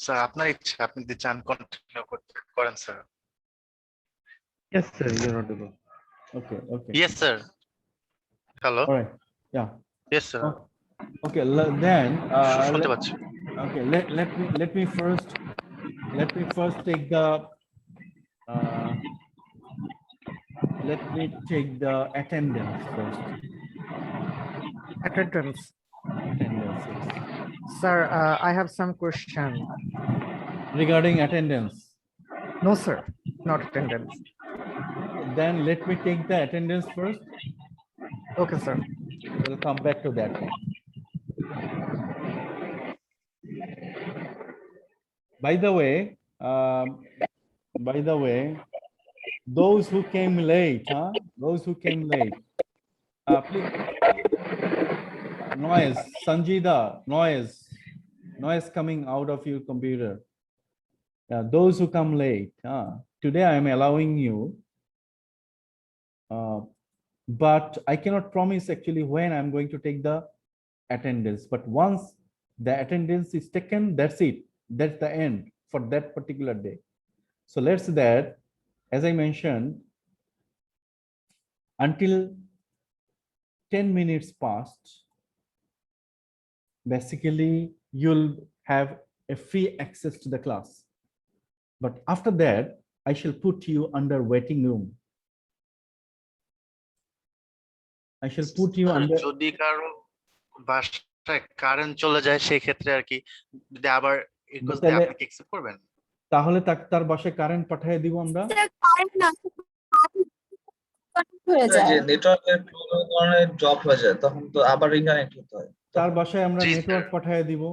Sir আপনার ইচ্ছা, আপনি যদি চান continue করতে করেন sir. Yes, sir, you're audible. Okay, okay. Yes, sir. Hello. All right. Yeah. Yes, sir. Okay, then শুনতে পাচ্ছি। okay, let me first let me first take the attendance first. Attendance. Attendance, yes. Sir, I have some question. Regarding attendance, No, sir, not attendance. then let me take the attendance first. Okay, sir. We'll come back to that one. By the way, those who came late, those who came late, please, noise, Sanjida, noise coming out of your computer. Those who come late, today I am allowing you, but I cannot promise actually when I'm going to take the attendance. But once the attendance is taken, that's it. That's the end for that particular day. So let's say that, as I mentioned, until 10 minutes past, basically you'll have a free access to the class. But after that, I shall put you under waiting room. I shall put you under. যদি কারো বাসায় current চলে যায় সেই ক্ষেত্রে আর কি যদি আবার রিকোয়েস্ট দেয় আপনি কি অ্যাকসেপ্ট করবেন? তাহলে তার বাসায় কারেন্ট পাঠিয়ে দিব আমরা। যে নেটওয়ার্কের কোনো ধরনের ড্রপ হয়ে যায় তখন তো আবার রিকানেক্ট হতে হয়। তার বাসায় আমরা নেটওয়ার্ক পাঠিয়ে দিব।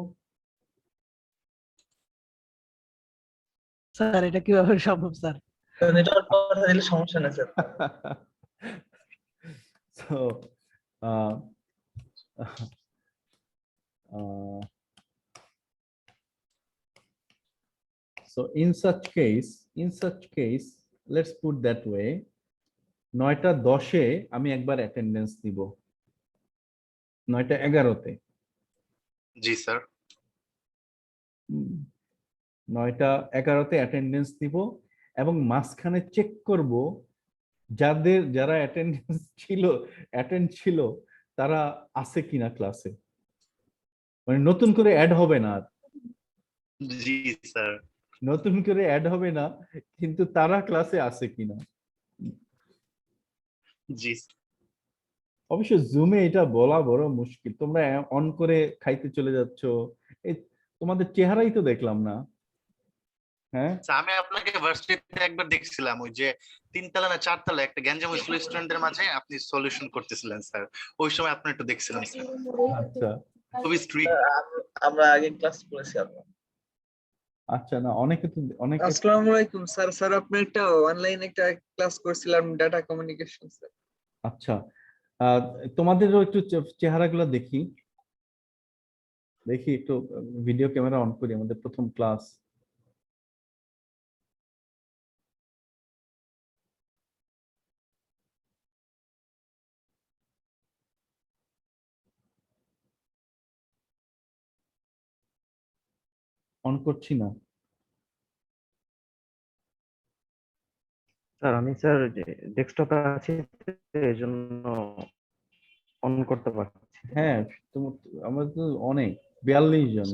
স্যার এটা কিভাবে সম্ভব স্যার? নেটওয়ার্ক পাঠিয়ে দিলে সমস্যা নেই sir. So in such case, let's put that way. 9:10 আমি একবার অ্যাটেন্ডেন্স দিব। 9:11 জি স্যার। 9:11 অ্যাটেন্ডেন্স দিব এবং মাঝখানে চেক করব যারা অ্যাটেন্ড ছিল তারা আছে কিনা ক্লাসে, মানে নতুন করে অ্যাড হবে না। জি স্যার। নতুন করে অ্যাড হবে না, কিন্তু তারা ক্লাসে আছে কিনা। জি। অবশ্য জুমে এটা বলা বড় মুশকিল। তোমরা অন করে খাইতে চলে যাচ্ছ, এই তোমাদের চেহারাই তো দেখলাম না। হ্যাঁ, আমি আপনাকে ভার্সিটিতে একবার দেখছিলাম, ওই যে 3 তলা না 4 তলা একটা গ্যাঞ্জাম স্টুডেন্টদের মাঝে আপনি সলিউশন করতেছিলেন স্যার, ওই সময় আপনি একটু দেখছিলেন স্যার। আচ্ছা, খুবই স্ট্রিক্ট। আমরা আগে ক্লাস করেছি আমরা। আচ্ছা, না অনেকে তো অনেকে। আসসালামু আলাইকুম স্যার। স্যার আপনি একটা অনলাইন একটা ক্লাস করছিলাম ডাটা কমিউনিকেশন স্যার। আচ্ছা, তোমাদেরও একটু চেহারাগুলো দেখি একটু ভিডিও ক্যামেরা অন করি। আমাদের প্রথম ক্লাস। অন করছি না স্যার। আমি স্যার ডেস্কটপে আছি, এজন্য অন করতে পারছি। হ্যাঁ, আমরা তো অনেক 42 জন,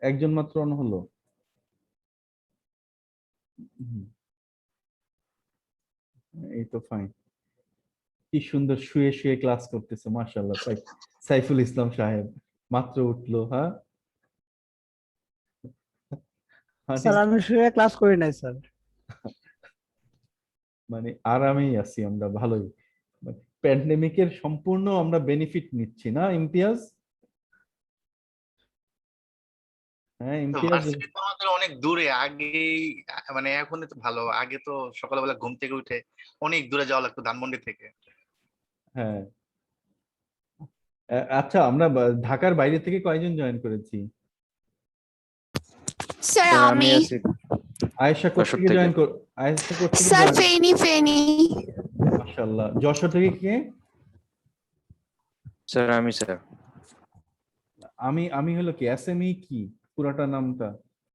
একজন মাত্র অন হলো। এই তো ফাইন। কি সুন্দর শুয়ে শুয়ে ক্লাস করতেছে, মাশাআল্লাহ। সাইফুল ইসলাম সাহেব মাত্র উঠলো। হ্যাঁ স্যার আমি শুয়ে ক্লাস করি নাই স্যার। মানে আরামেই আছি আমরা, ভালোই। প্যান্ডেমিকের সম্পূর্ণ আমরা বেনিফিট নিচ্ছি না ইমতিয়াজ? হ্যাঁ ইমতিয়াজ। ভার্সিটি তো আমাদের অনেক দূরে, আগে মানে এখন তো ভালো, আগে তো সকালবেলা ঘুম থেকে উঠে অনেক দূরে যাওয়া লাগতো ধানমন্ডি থেকে। হ্যাঁ, আচ্ছা, আমরা ঢাকার বাইরে থেকে কয়জন জয়েন করেছি? স্যার আমি। আয়েশা কোথেকে জয়েন আয়েশা কোথেকে? স্যার ফেনী। মাশাআল্লাহ। যশোর থেকে কে? স্যার আমি। স্যার আমি হলো কি এসএমই, কি পুরাটা নামটা?